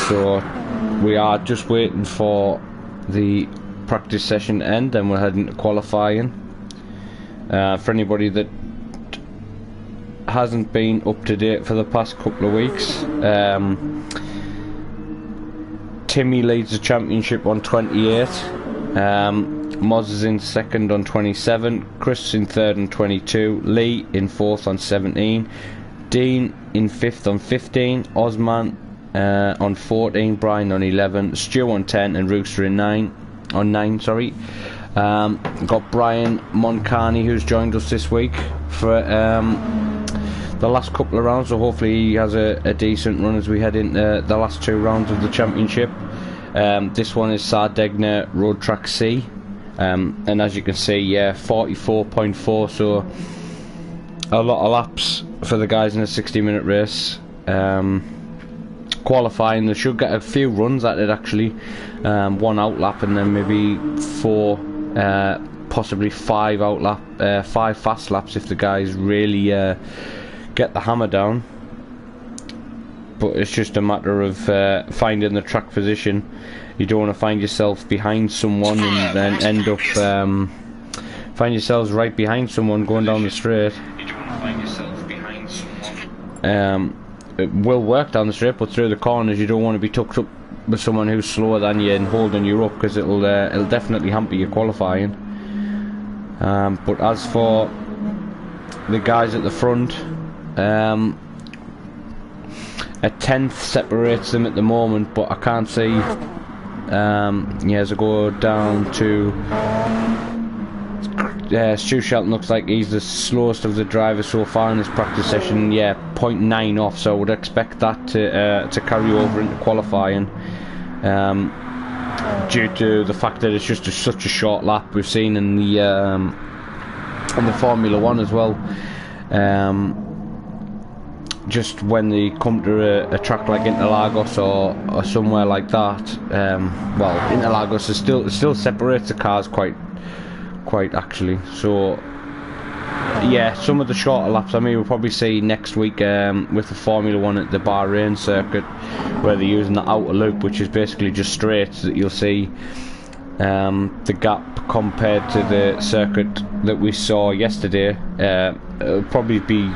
So we are just waiting for the practice session to end, and we're heading to qualifying. For anybody that hasn't been up to date for the past couple of weeks, Timmy leads the championship on 28, Moz is in second on 27, Chris in third on 22, Lee in fourth on 17, Dean in fifth on 15, Osman on 14, Brian on 11, Stu on 10, and Rooster in 9. Got Brian Moncani, who's joined us this week for the last couple of rounds, so hopefully he has a decent run as we head into the last 2 rounds of the championship. This one is Sardegna Road Track C, and as you can see, yeah, 44.4, so a lot of laps for the guys in a 60-minute race. Qualifying, they should get a few runs at it actually, 1 out lap and then maybe 4, possibly 5 5 fast laps if the guys really get the hammer down. But it's just a matter of finding the track position. You don't want to find yourself behind someone and then end up find yourselves right behind someone going down the straight. You don't want to find yourself behind someone. It will work down the straight, but through the corners you don't want to be tucked up with someone who's slower than you and holding you up, because it'll definitely hamper your qualifying. But as for the guys at the front, a 10th separates them at the moment, but I can't see. Yeah, as I go down to Stu Shelton, looks like he's the slowest of the drivers so far in this practice session. Yeah, 0.9 off, so I would expect that to carry over into qualifying, due to the fact that it's just such a short lap. We've seen in the Formula 1 as well. Just when they come to a track like Interlagos or somewhere like that, well, Interlagos is still separates the cars quite actually. So yeah, some of the shorter laps, I mean, we'll probably see next week with the Formula 1 at the Bahrain circuit, where they're using the outer loop, which is basically just straight, so that you'll see the gap compared to the circuit that we saw yesterday. It'll probably be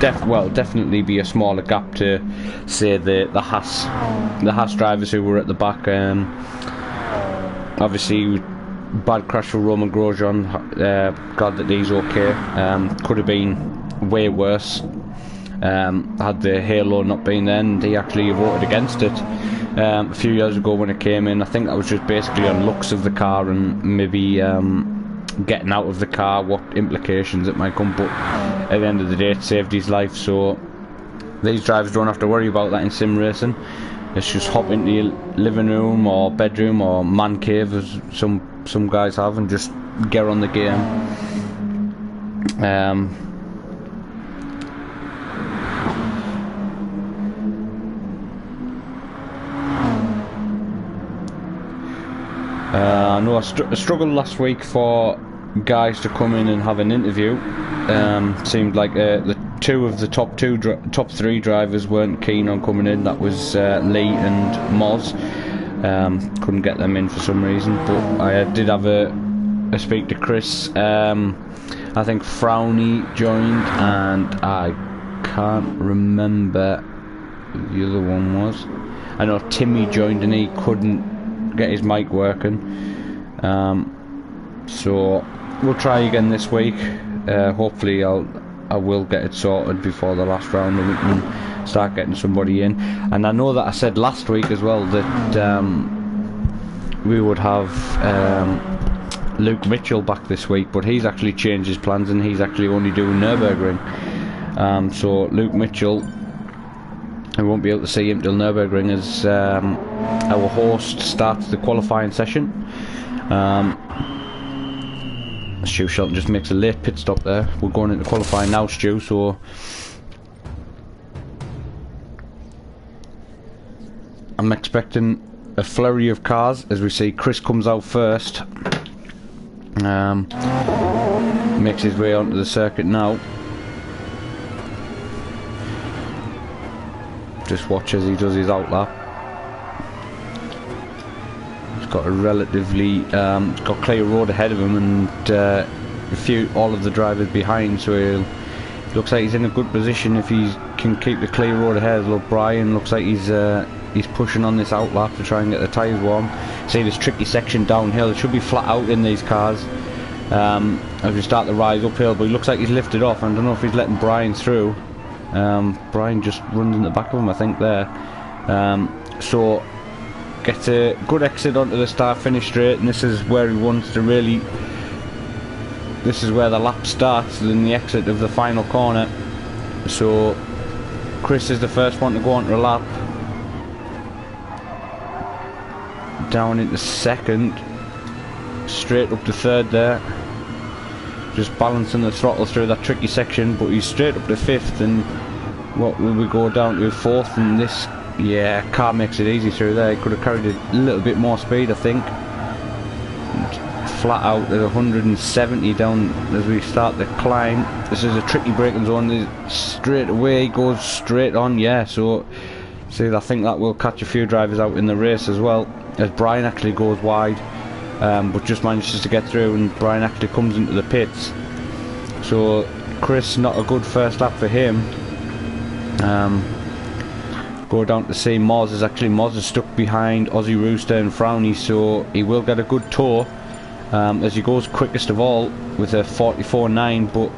definitely be a smaller gap to say the Haas drivers who were at the back. Obviously, bad crash for Roman Grosjean. Glad that he's okay. Could have been way worse had the halo not been there, and he actually voted against it a few years ago when it came in. I think that was just basically on looks of the car and maybe getting out of the car, what implications it might come, but at the end of the day it saved his life. So these drivers don't have to worry about that in sim racing. It's just hop into your living room or bedroom or man cave, as some guys have, and just get on the game. I know I struggled last week for guys to come in and have an interview. Seemed like the 2 of the top 3 drivers weren't keen on coming in. That was Lee and Moz. Couldn't get them in for some reason, but I did have a speak to Chris. I think Frowny joined, and I can't remember who the other one was. I know Timmy joined and he couldn't get his mic working. So we'll try again this week. Hopefully I will get it sorted before the last round, and we can start getting somebody in. And I know that I said last week as well that we would have Luke Mitchell back this week, but he's actually changed his plans and he's actually only doing Nürburgring. So Luke Mitchell, I won't be able to see him till Nürburgring as our host starts the qualifying session. Stu Shelton just makes a late pit stop there. We're going into qualifying now, Stu, so I'm expecting a flurry of cars as we see Chris comes out first. Makes his way onto the circuit now. Just watch as he does his outlap. got a relatively got clear road ahead of him, and all of the drivers behind, so he looks like he's in a good position if he can keep the clear road ahead. Look, Brian looks like he's pushing on this outlap to try and get the tyres warm. See this tricky section downhill, it should be flat out in these cars as we start to rise uphill, but he looks like he's lifted off. I don't know if he's letting Brian through. Brian just runs in the back of him, I think, there. So gets a good exit onto the start-finish straight, and this is where he wants to really... This is where the lap starts, in the exit of the final corner. So Chris is the first one to go onto a lap. Down into second. Straight up to third there. Just balancing the throttle through that tricky section, but he's straight up to fifth, and what will we go down to fourth, and this, yeah, car makes it easy through there. He could have carried a little bit more speed, I think. Flat out at 170 down as we start the climb. This is a tricky braking zone. Straight away goes straight on, yeah. So see, I think that will catch a few drivers out in the race as well, as Brian actually goes wide, but just manages to get through, and Brian actually comes into the pits. So Chris, not a good first lap for him. Go down to see Moz is stuck behind Aussie Rooster and Frowny, so he will get a good tour. As he goes quickest of all with a 44.9, but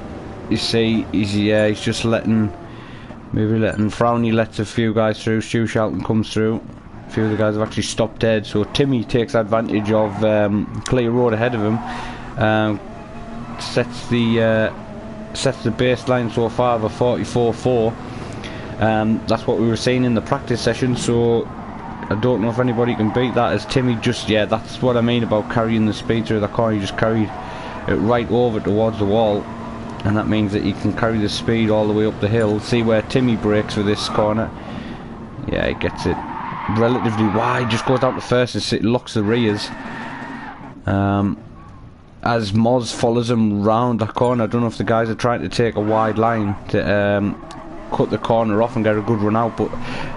you see he's just letting Frowny lets a few guys through. Stu Shelton comes through. A few of the guys have actually stopped dead, so Timmy takes advantage of clear road ahead of him. Sets the baseline so far of a 44.4. That's what we were seeing in the practice session, so I don't know if anybody can beat that, as Timmy just, yeah, that's what I mean about carrying the speed through the corner. He just carried it right over towards the wall, and that means that he can carry the speed all the way up the hill. See where Timmy brakes for this corner. Yeah, he gets it relatively wide, just goes down to first and locks the rears. As Moz follows him round that corner, I don't know if the guys are trying to take a wide line to cut the corner off and get a good run out, but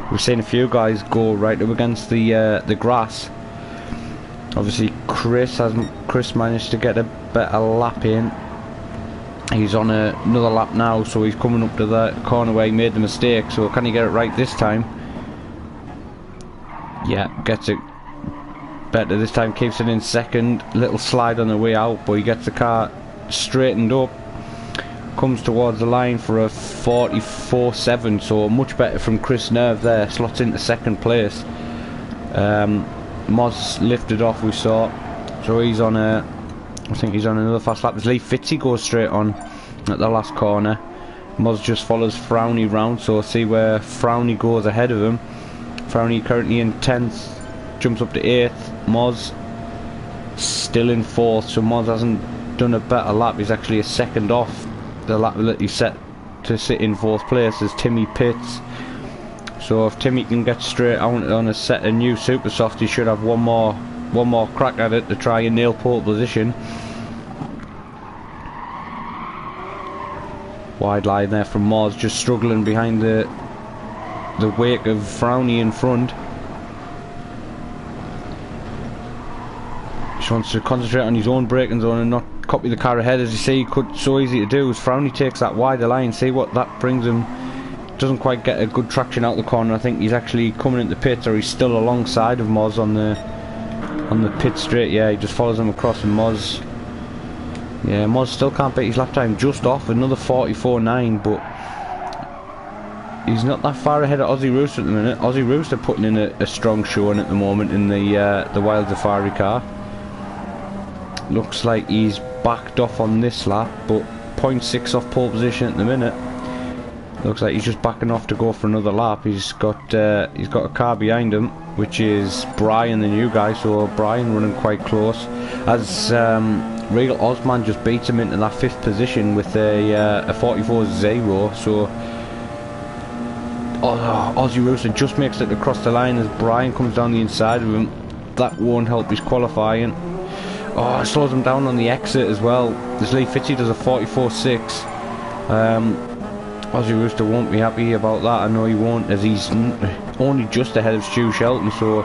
we've seen a few guys go right up against the grass. Obviously Chris managed to get a better lap in. He's on another lap now, so he's coming up to the corner where he made the mistake. So can he get it right this time? Yeah, gets it better this time, keeps it in second. Little slide on the way out, but he gets the car straightened up. Comes towards the line for a 44.7, so much better from Chris Nerve there. Slots into second place. Moz lifted off, we saw, so he's on I think he's on another fast lap. As Lee Fitzy goes straight on at the last corner. Moz just follows Frowny round, so see where Frowny goes ahead of him. Frowny currently in 10th, jumps up to 8th. Moz still in 4th, so Moz hasn't done a better lap. He's actually a second off the lap that he set to sit in 4th place as Timmy pits. So if Timmy can get straight on a set of new super soft, he should have one more crack at it to try and nail pole position. Wide line there from Moz, just struggling behind the wake of Frowny in front. Just wants to concentrate on his own braking zone and not copy the car ahead, as you see. So easy to do as Frowny takes that wider line. See what that brings him. Doesn't quite get a good traction out the corner. I think he's actually coming into pits, or he's still alongside of Moz on the pit straight. Yeah, he just follows him across, and Moz still can't beat his lap time, just off another 44.9, but he's not that far ahead of Aussie Rooster at the minute. Aussie Rooster putting in a strong showing at the moment in the Wild Safari car. Looks like he's backed off on this lap, but 0.6 off pole position at the minute. Looks like he's just backing off to go for another lap. He's got a car behind him, which is Brian, the new guy. So Brian running quite close, as Regal Osman just beats him into that 5th position with a 44.0. So Aussie Rooster just makes it across the line as Brian comes down the inside of him. That won't help his qualifying. Oh, it slows him down on the exit as well. This Lee Fitzy does a 44.6. Aussie Rooster won't be happy about that. I know he won't, as he's only just ahead of Stu Shelton, so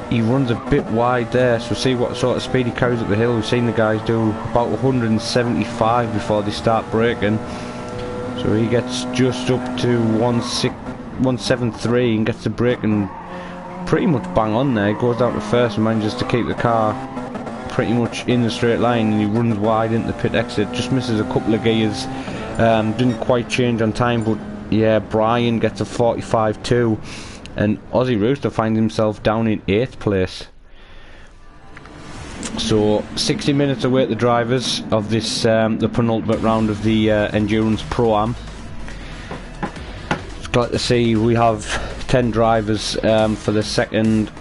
he runs a bit wide there, so see what sort of speed he carries up the hill. We've seen the guys do about 175 before they start braking, so he gets just up to 173 and gets the braking pretty much bang on there. He goes down to first and manages to keep the car pretty much in the straight line, and he runs wide into the pit exit, just misses a couple of gears, didn't quite change on time, but yeah, Brian gets a 45.2. and Aussie Rooster finds himself down in 8th place. So 60 minutes away at the drivers of this the penultimate round of the Endurance Pro-Am. It's glad to see we have 10 drivers for the second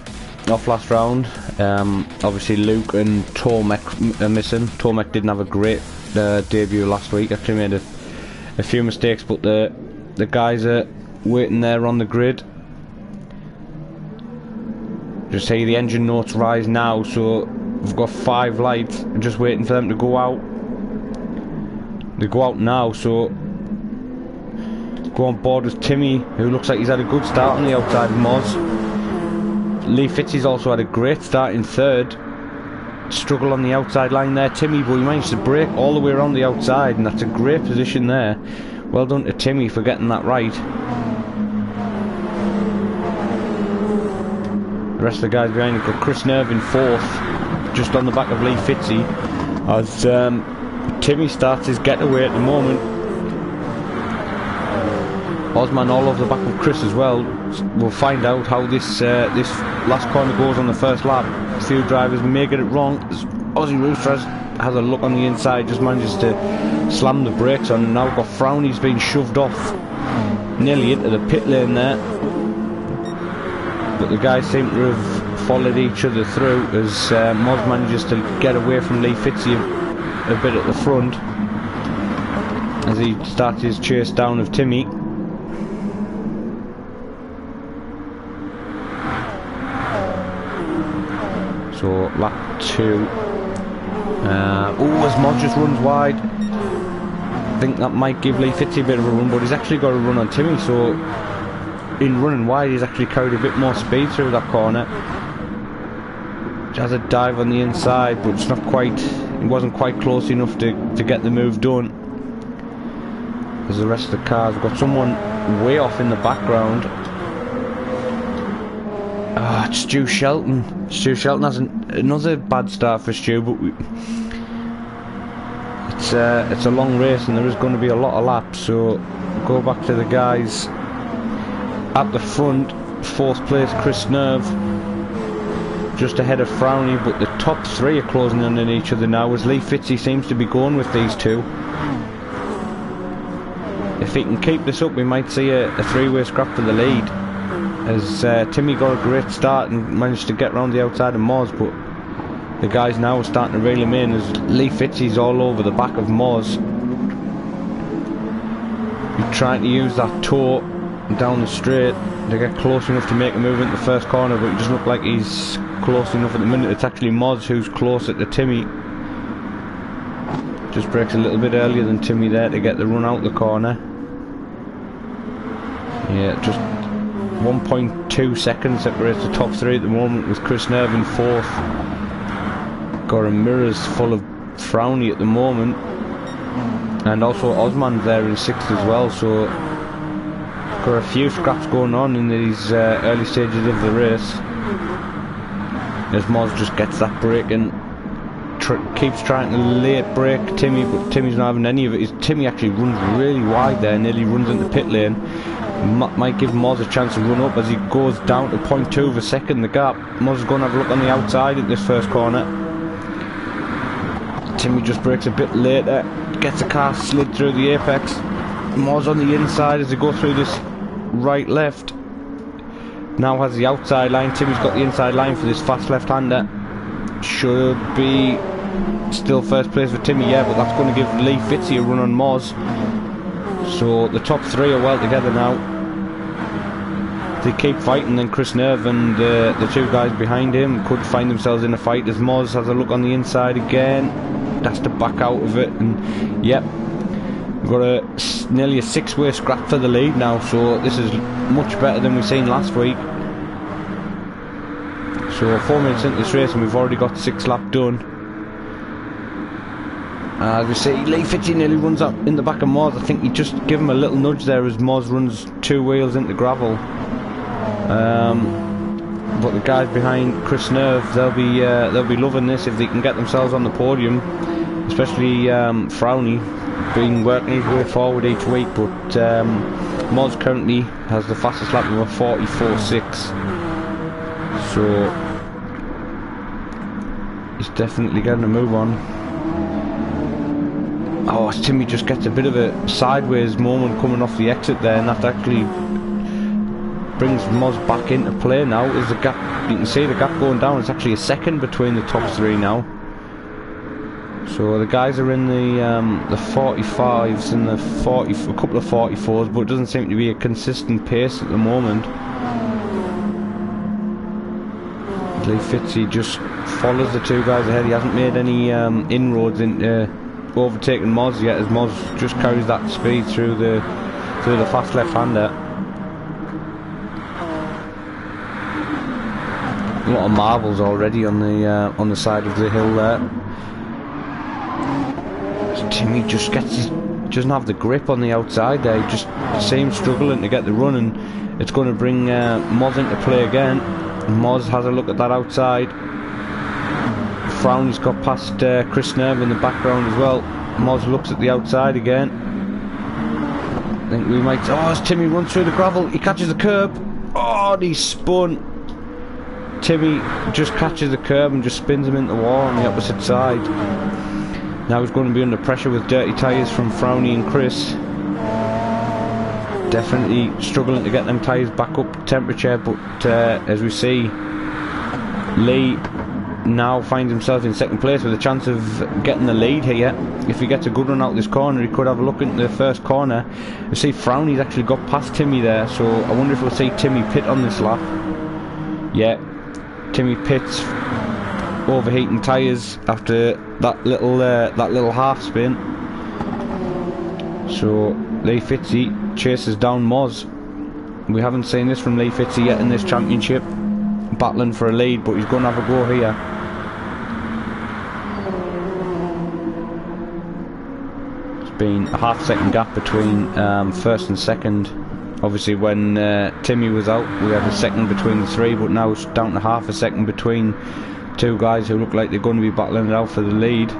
off last round. Obviously Luke and Tomek are missing. Tomek didn't have a great debut last week, actually made a few mistakes, but the guys are waiting there on the grid. Just see the engine notes rise now, so we've got 5 lights, just waiting for them to go out. They go out now, so go on board with Timmy, who looks like he's had a good start on the outside of Moz. Lee Fitzy's also had a great start in 3rd. Struggle on the outside line there, Timmy, but he managed to brake all the way around the outside, and that's a great position there. Well done to Timmy for getting that right. The rest of the guys behind him got Chris Nerve in 4th, just on the back of Lee Fitzy, as Timmy starts his getaway at the moment. Osman all over the back of Chris as well. We'll find out how this this last corner goes on the first lap. A few drivers may get it wrong. Aussie Rooster has a look on the inside, just manages to slam the brakes on, and now we've got Frowny's being shoved off nearly into the pit lane there. But the guys seem to have followed each other through as Moz manages to get away from Lee Fitzy a bit at the front as he starts his chase down of Timmy. So lap 2. As Moz just runs wide, I think that might give Lee Fitzy a bit of a run, but he's actually got a run on Timmy, so in running wide he's actually carried a bit more speed through that corner. He has a dive on the inside, but it's not quite, it wasn't quite close enough to get the move done. As the rest of the cars, we've got someone way off in the background. It's Stu Shelton. Stu Shelton has another bad start for Stu, but it's a long race and there is going to be a lot of laps, so go back to the guys at the front. 4th place Chris Nerve, just ahead of Frowny, but the top 3 are closing in on each other now as Lee Fitzy seems to be going with these two. If he can keep this up, we might see a 3-way scrap for the lead, as Timmy got a great start and managed to get round the outside of Moz, but the guys now are starting to reel him in as Lee Fitzy's all over the back of Moz. He's trying to use that toe down the straight to get close enough to make a move into the first corner, but it doesn't look like he's close enough at the minute. It's actually Moz who's closer to Timmy. Just brakes a little bit earlier than Timmy there to get the run out the corner. Yeah, just 1.2 seconds separates the top 3 at the moment, with Chris Nerve in 4th. Got a mirrors full of Frowny at the moment, and also Osman there in 6th as well, so got a few scraps going on in these early stages of the race, as Moz just gets that break and keeps trying to late break Timmy, but Timmy's not having any of it. Timmy actually runs really wide there, nearly runs into pit lane. Might give Moz a chance to run up as he goes down to 0.2 of a second the gap. Moz is going to have a look on the outside at this first corner. Timmy just brakes a bit later, gets the car slid through the apex. Moz on the inside as they go through this right left. Now has the outside line. Timmy's got the inside line for this fast left-hander. Should be still first place for Timmy, yeah, but that's going to give Lee Fitzy a run on Moz. So the top 3 are well together now. They keep fighting, then Chris Nerve and the 2 guys behind him could find themselves in a fight as Moz has a look on the inside again. Has to back out of it, and yep, we've got nearly a 6-way scrap for the lead now, so this is much better than we've seen last week. So 4 minutes into this race and we've already got 6 lap done. As we see, Lee Fitzy nearly runs up in the back of Moz. I think he just give him a little nudge there as Moz runs 2 wheels into gravel. But the guys behind Chris Nerve, they'll be loving this if they can get themselves on the podium. Especially Frowny, been working his way forward each week. But Moz currently has the fastest lap of a 44.6. So he's definitely getting a move on. Oh, Timmy just gets a bit of a sideways moment coming off the exit there, and that actually brings Moz back into play now. As the gap, you can see the gap going down. It's actually a second between the top 3 now. So the guys are in the 45s and the 40, a couple of 44s, but it doesn't seem to be a consistent pace at the moment. Lee Fitzy just follows the 2 guys ahead. He hasn't made any inroads into overtaking Moz yet, as Moz just carries that speed through the fast left-hander. A lot of marbles already on the side of the hill there. So Timmy just doesn't have the grip on the outside there. He just seems struggling to get the run, and it's going to bring Moz into play again. Moz has a look at that outside. Frowny's got past Chris Nerve in the background as well. Moz looks at the outside again. I think we might... Oh, as Timmy runs through the gravel, he catches the curb. Oh, and he's spun. Timmy just catches the curb and just spins him into the wall on the opposite side. Now he's going to be under pressure with dirty tyres from Frowny and Chris. Definitely struggling to get them tyres back up temperature, but as we see, Lee now finds himself in second place with a chance of getting the lead here. If he gets a good run out this corner, he could have a look into the first corner. You see Frowny's actually got past Timmy there, so I wonder if we'll see Timmy pit on this lap. Yeah, Timmy pits, overheating tyres after that little half spin. So Lee Fitzy chases down Moz. We haven't seen this from Lee Fitzy yet in this championship, battling for a lead, but he's going to have a go here. It's been a half-second gap between first and second. Obviously when Timmy was out, we had a second between the 3, but now it's down to half a second between 2 guys who look like they're going to be battling it out for the lead.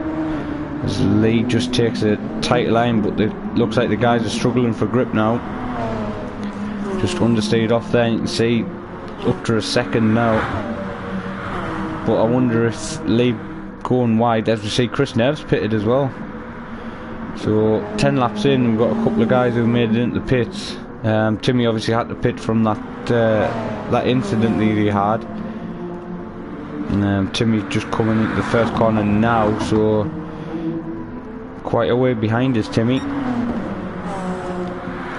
As the lead just takes a tight line, but it looks like the guys are struggling for grip now. Just understeered off there, and you can see up to a second now. But I wonder if Lee going wide, as we see Chris Nerve's pitted as well. So 10 laps in, we've got a couple of guys who made it into the pits. Timmy obviously had to pit from that incident that he had. And Timmy just coming into the first corner now, so quite a way behind is Timmy.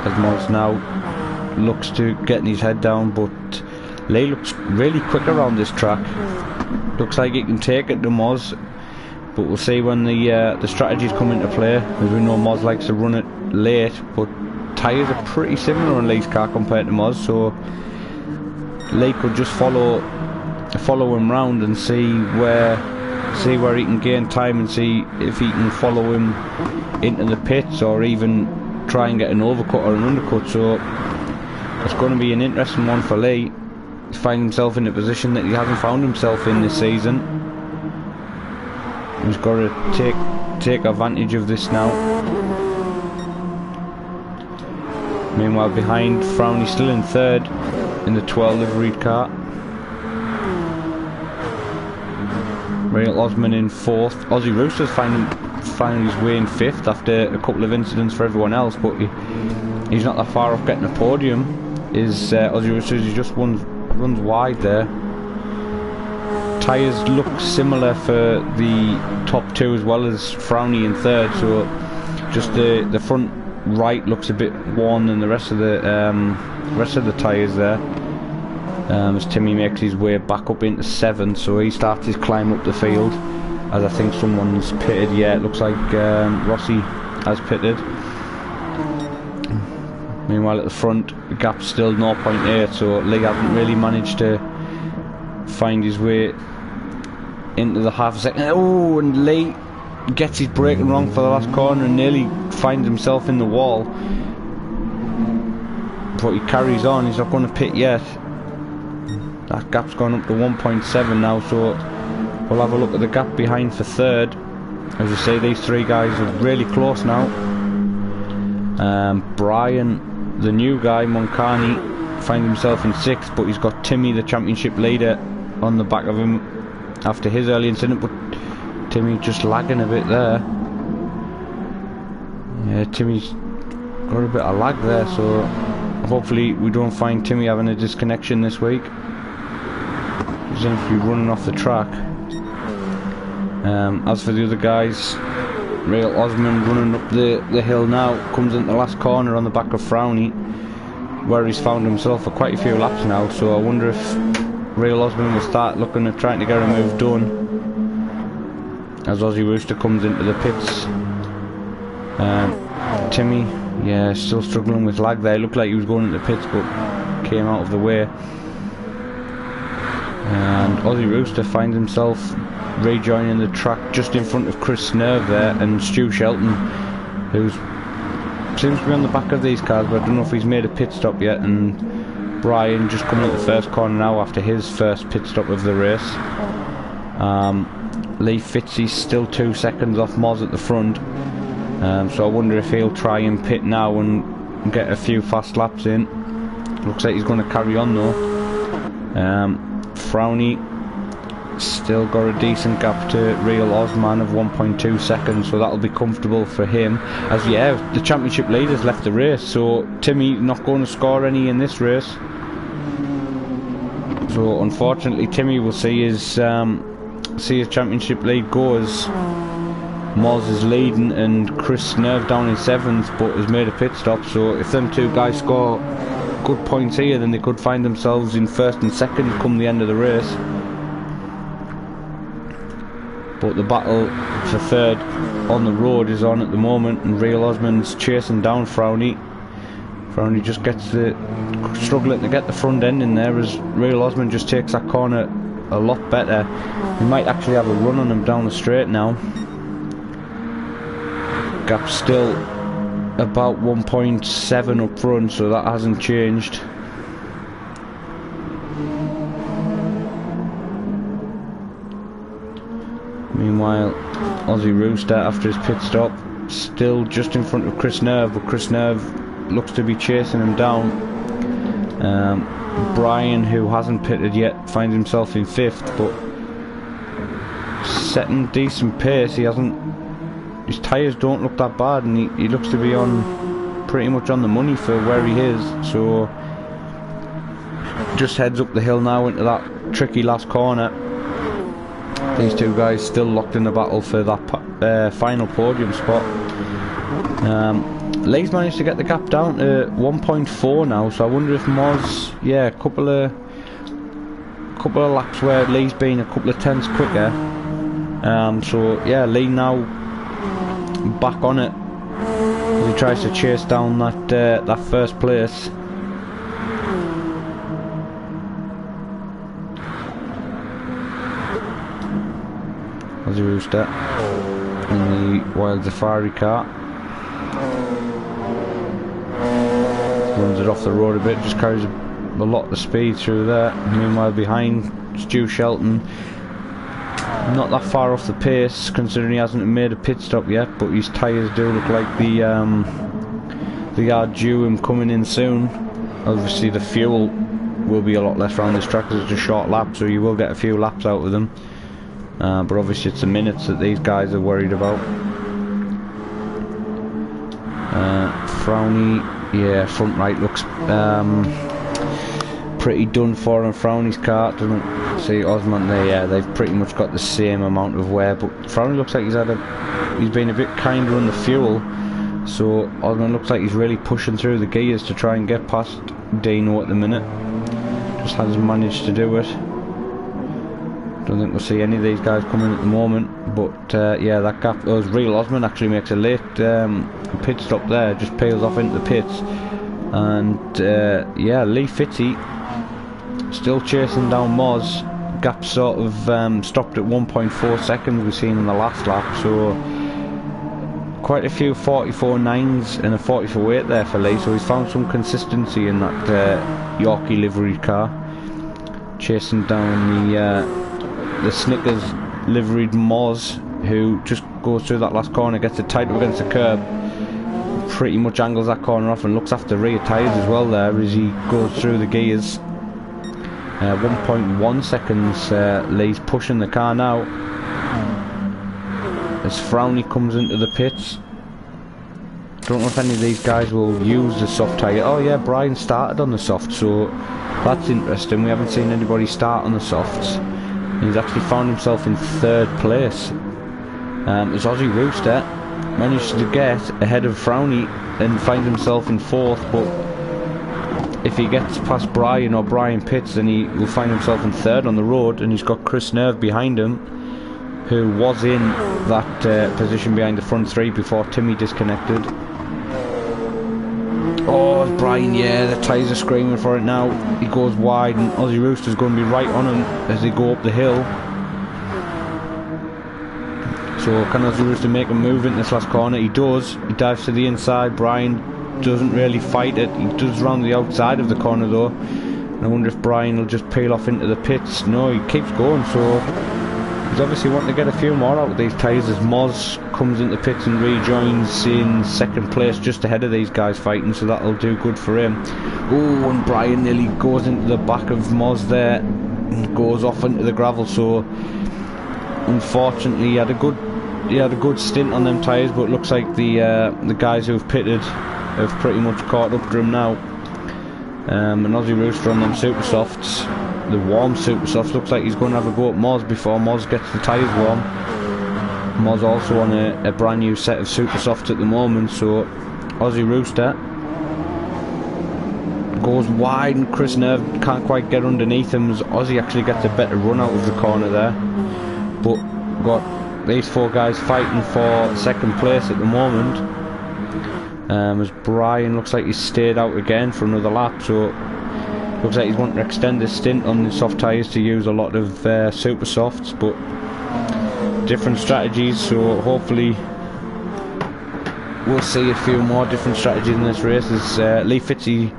As Moz now looks to getting his head down, but Lee looks really quick around this track. Looks like he can take it to Moz, but we'll see when the strategies come into play. As we know, Moz likes to run it late, but tyres are pretty similar on Lee's car compared to Moz, so Lee could just follow him round and see where he can gain time, and see if he can follow him into the pits, or even try and get an overcut or an undercut. So it's going to be an interesting one for Lee. He's finding himself in a position that he hasn't found himself in this season. He's got to take advantage of this now. Meanwhile, behind, Frowny still in third in the 12 liveried car. Real Osman in fourth. Aussie Rooster's finding his way in fifth after a couple of incidents for everyone else, but he's not that far off getting a podium. Aussie Roosters, he just runs wide there. Tyres look similar for the top 2 as well as Frowny in third, so just the front right looks a bit worn than the rest of the tyres there. As Timmy makes his way back up into 7th, so he starts his climb up the field. As I think someone's pitted. Yeah, it looks like Rossi has pitted. Meanwhile at the front, the gap's still 0.8, so Lee hasn't really managed to find his way into the half a second. Oh, and Lee gets his braking wrong for the last corner and nearly finds himself in the wall. But he carries on, he's not going to pit yet. That gap's gone up to 1.7 now, so we'll have a look at the gap behind for third. As I say, these three guys are really close now. Brian, the new guy, Moncani, finds himself in 6th, but he's got Timmy, the championship leader, on the back of him after his early incident, but Timmy just lagging a bit there. Yeah, Timmy's got a bit of lag there, so hopefully we don't find Timmy having a disconnection this week. He's going to be running off the track. As for the other guys, Real Osman running up the hill now, comes into the last corner on the back of Frowney, where he's found himself for quite a few laps now, so I wonder if Real Osman will start looking at trying to get a move done as Aussie Rooster comes into the pits. Timmy, yeah, still struggling with lag there. It looked like he was going into the pits but came out of the way. And Aussie Rooster finds himself rejoining the track just in front of Chris Snerve there, and Stu Shelton, who seems to be on the back of these cars, but I don't know if he's made a pit stop yet. And Brian just coming at the first corner now after his first pit stop of the race. Lee Fitzy's still 2 seconds off Moz at the front, so I wonder if he'll try and pit now and get a few fast laps in. Looks like he's going to carry on though. Frowney still got a decent gap to Real Osman of 1.2 seconds, so that'll be comfortable for him. As yeah, the championship leader's left the race, so Timmy not going to score any in this race. So unfortunately Timmy will see his championship lead go as Moz is leading and Chris Snerve down in 7th, but has made a pit stop. So if them two guys score good points here, then they could find themselves in 1st and 2nd come the end of the race. But the battle for 3rd on the road is on at the moment, and Real Osman's chasing down Frowney. Frowney just gets struggling to get the front end in there as Real Osman just takes that corner a lot better. He might actually have a run on him down the straight now. Gap's still about 1.7 up front, so that hasn't changed. Meanwhile, Aussie Rooster, after his pit stop, still just in front of Chris Nerve, but Chris Nerve looks to be chasing him down. Brian, who hasn't pitted yet, finds himself in 5th, but setting decent pace. His tyres don't look that bad, and he looks to be on pretty much on the money for where he is. So just heads up the hill now into that tricky last corner. These two guys still locked in the battle for that final podium spot. Lee's managed to get the gap down to 1.4 now, so I wonder if Moz, yeah, a couple of laps where Lee's been a couple of tenths quicker. So yeah, Lee now back on it as he tries to chase down that 1st place. Aussie Rooster in the Wild Safari car runs it off the road a bit, just carries a lot of speed through there. Meanwhile behind, Stu Shelton not that far off the pace considering he hasn't made a pit stop yet, but his tyres do look like they are due him coming in soon. Obviously the fuel will be a lot less around this track because it's a short lap, so you will get a few laps out of them. But obviously it's the minutes that these guys are worried about. Frowney, yeah, front right looks pretty done for on Frowney's car. Doesn't see Osman there. Yeah, they've pretty much got the same amount of wear, but Frowney looks like he's been a bit kinder on the fuel. So Osman looks like he's really pushing through the gears to try and get past Dino at the minute. Just hasn't managed to do it. Don't think we'll see any of these guys coming at the moment, but yeah, that gap, Real Osman actually makes a late pit stop there, just peels off into the pits. And yeah, Lee Fitzy still chasing down Moz, gap sort of stopped at 1.4 seconds we've seen in the last lap, so quite a few 44.9s and a 44.8 there for Lee, so he's found some consistency in that Yorkie liveried car, chasing down the Snickers liveried Moz, who just goes through that last corner, gets it tight up against the curb, pretty much angles that corner off and looks after rear tyres as well there as he goes through the gears. 1.1 seconds, Lee's pushing the car now as Frowney comes into the pits. Don't know if any of these guys will use the soft tyre. Oh yeah, Brian started on the soft, so that's interesting. We haven't seen anybody start on the softs. He's actually found himself in 3rd place as Aussie Rooster managed to get ahead of Frowney and find himself in 4th, but if he gets past Brian or Brian pits, then he will find himself in 3rd on the road, and he's got Chris Nerve behind him, who was in that position behind the front 3 before Timmy disconnected. Oh, Brian, yeah, the tyres are screaming for it now. He goes wide and Aussie Rooster's going to be right on him as they go up the hill. So can Aussie Rooster make a move in this last corner? He does. He dives to the inside. Brian doesn't really fight it. He does round the outside of the corner though. And I wonder if Brian will just peel off into the pits. No, he keeps going, so he's obviously wanting to get a few more out of these tyres as Moz comes into pits and rejoins in 2nd place just ahead of these guys fighting, so that'll do good for him. Oh, and Brian nearly goes into the back of Moz there and goes off into the gravel, so unfortunately he had a good stint on them tyres, but it looks like the guys who've pitted have pretty much caught up to him now. And Aussie Rooster on them super softs, the warm super softs, looks like he's going to have a go at Moz before Moz gets the tyres warm. Moz also on a brand new set of super softs at the moment, so Aussie Rooster goes wide and Chris Nerve can't quite get underneath him as Aussie actually gets a better run out of the corner there. But got these 4 guys fighting for 2nd place at the moment. As Brian looks like he's stayed out again for another lap, so looks like he's wanting to extend his stint on the soft tyres to use a lot of super softs, but different strategies, so hopefully we'll see a few more different strategies in this race as Lee Fitzy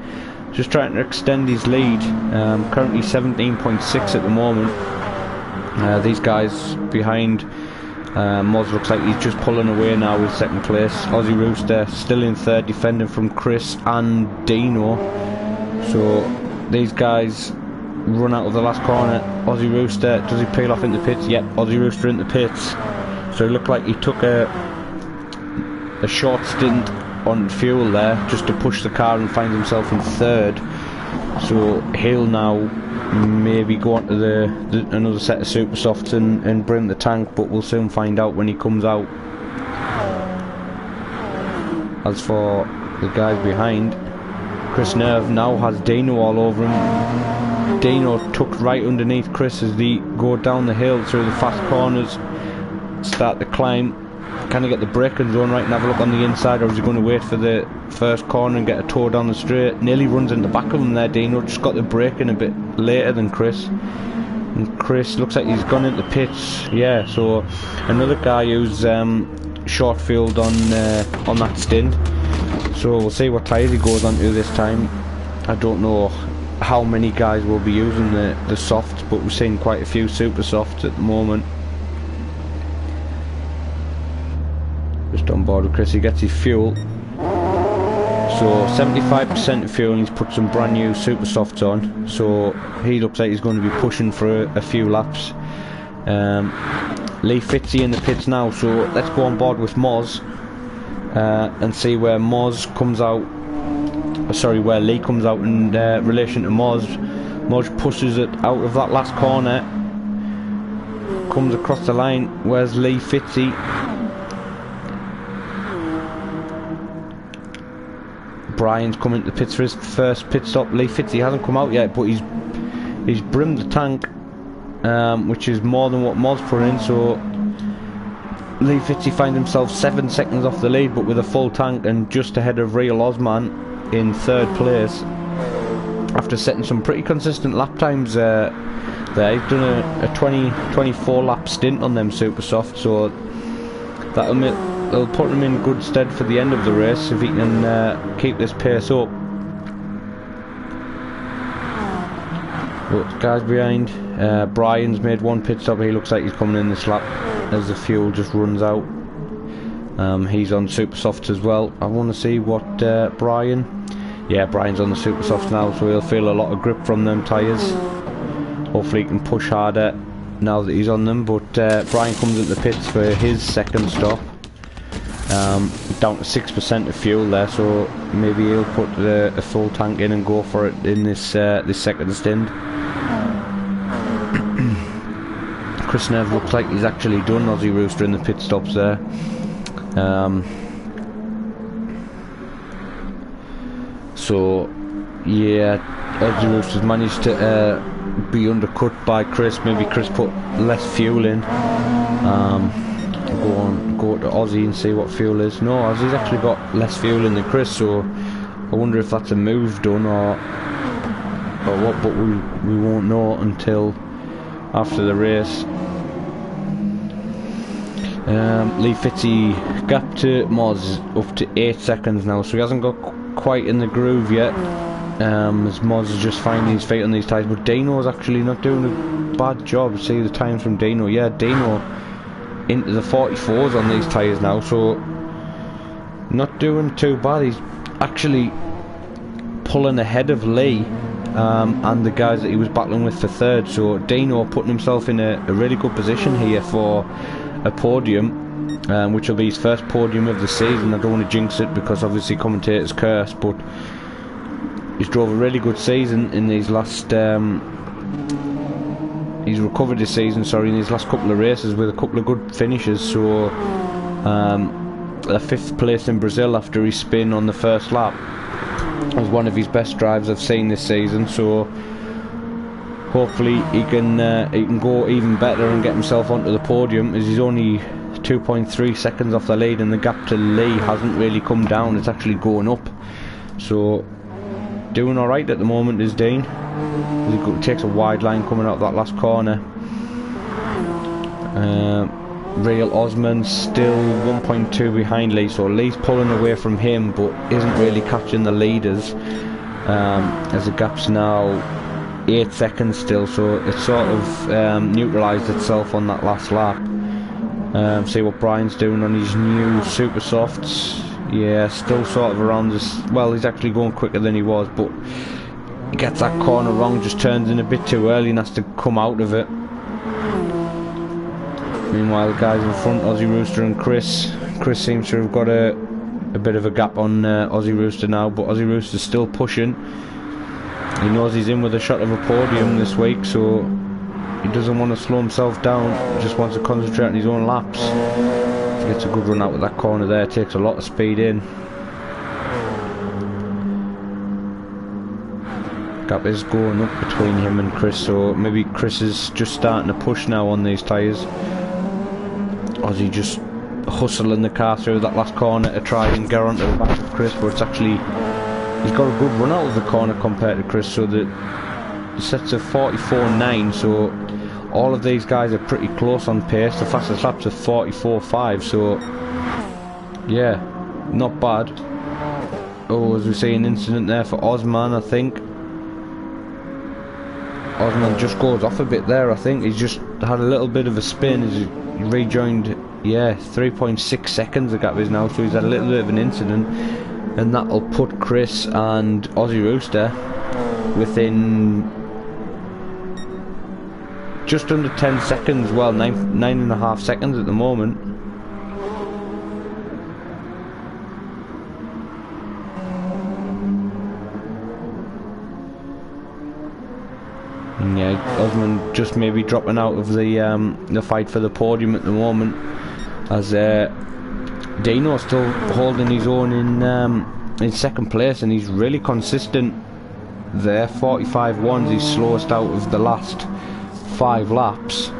just trying to extend his lead, currently 17.6 at the moment. These guys behind Moz looks like he's just pulling away now with 2nd place. Aussie Rooster still in 3rd, defending from Chris and Dino. So these guys run out of the last corner. Aussie Rooster, does he peel off into pits? Yep, Aussie Rooster into pits. So it looked like he took a short stint on fuel there just to push the car and find himself in 3rd. So he'll now maybe go on to another set of super softs and bring the tank, but we'll soon find out when he comes out. As for the guys behind, Chris Nerve now has Dino all over him. Dino tucked right underneath Chris as they go down the hill through the fast corners, start to climb. Can he get the braking zone right and have a look on the inside, or is he going to wait for the first corner and get a tow down the straight? Nearly runs in the back of him there, Dino. Just got the braking a bit later than Chris. And Chris looks like he's gone into pits. Yeah, so another guy who's short fueled on that stint. So we'll see what tyres he goes onto this time. I don't know how many guys will be using the softs, but we're seeing quite a few super softs at the moment. Just on board with Chris, he gets his fuel. So 75% of fuel, and he's put some brand new super softs on. So he looks like he's going to be pushing for a few laps. Lee Fitzy in the pits now, so let's go on board with Moz and see where Moz comes out. Sorry, where Lee comes out in relation to Moz. Moz pushes it out of that last corner, comes across the line. Where's Lee Fitzy? Brian's coming to the pits for his first pit stop. Lee Fitzy hasn't come out yet, but he's brimmed the tank, which is more than what Moz put in. So Lee Fitzy finds himself 7 seconds off the lead, but with a full tank and just ahead of Real Osman in 3rd place after setting some pretty consistent lap times there. He's done a 24 lap stint on them super soft, so that'll put him in good stead for the end of the race if he can keep this pace up. But guys behind, Brian's made one pit stop. He looks like he's coming in this lap as the fuel just runs out. He's on super softs as well. I want to see what Brian's on the super softs now, so he'll feel a lot of grip from them tyres. Hopefully he can push harder now that he's on them. But Brian comes into the pits for his second stop, down to 6% of fuel there, so maybe he'll put a full tank in and go for it in this second stint. Chris Nev looks like he's actually done Aussie Rooster in the pit stops there. So yeah, Aussie Rooster's managed to be undercut by Chris. Maybe Chris put less fuel in. Go to Aussie and see what fuel is. No, Aussie's actually got less fuel in than Chris, so I wonder if that's a move done or what, but we won't know until after the race. Lee Fitzy gap to Moz up to 8 seconds now, so he hasn't got quite in the groove yet, as Moz is just finding his feet on these tyres. But Dino's actually not doing a bad job. See the times from Dino. Yeah, Dino into the 44s on these tyres now, so not doing too bad. He's actually pulling ahead of Lee and the guys that he was battling with for third, so Dino putting himself in a really good position here for a podium, which will be his first podium of the season. I don't want to jinx it because obviously commentators curse, but he's drove a really good season in these last he's recovered this season, in these last couple of races with a couple of good finishes. So a 5th place in Brazil after his spin on the first lap was one of his best drives I've seen this season, so hopefully he can go even better and get himself onto the podium, as he's only 2.3 seconds off the lead, and the gap to Lee hasn't really come down, it's actually going up. So doing alright at the moment is Dean. He takes a wide line coming out of that last corner. Real Osman still 1.2 behind Lee, so Lee's pulling away from him but isn't really catching the leaders, as the gap's now 8 seconds still, so it sort of neutralised itself on that last lap. See what Brian's doing on his new super softs. Yeah, still sort of around this. Well, he's actually going quicker than he was, but he gets that corner wrong, just turns in a bit too early and has to come out of it. Meanwhile, the guys in front, Aussie Rooster and Chris seems to have got a bit of a gap on Aussie Rooster now, but Aussie Rooster's still pushing. He knows he's in with a shot of a podium this week, so he doesn't want to slow himself down. He just wants to concentrate on his own laps. He gets a good run out with that corner there, takes a lot of speed in. Gap is going up between him and Chris, so maybe Chris is just starting to push now on these tyres. Aussie just hustling the car through that last corner to try and get onto the back of Chris, but it's actually, he's got a good run out of the corner compared to Chris, so that the sets of 44.9, so all of these guys are pretty close on pace. The fastest laps are 44.5, so yeah, not bad. Oh, as we see, an incident there for Osman, I think. Osman just goes off a bit there, I think. He's just had a little bit of a spin as he rejoined. Yeah, 3.6 seconds the gap is now, so he's had a little bit of an incident, and that'll put Chris and Aussie Rooster within just under 10 seconds, well, 9.5 seconds at the moment. And yeah, Osman just maybe dropping out of the fight for the podium at the moment, as Dino's still holding his own in second place, and he's really consistent there. 45.1's his slowest out of the last 5 laps.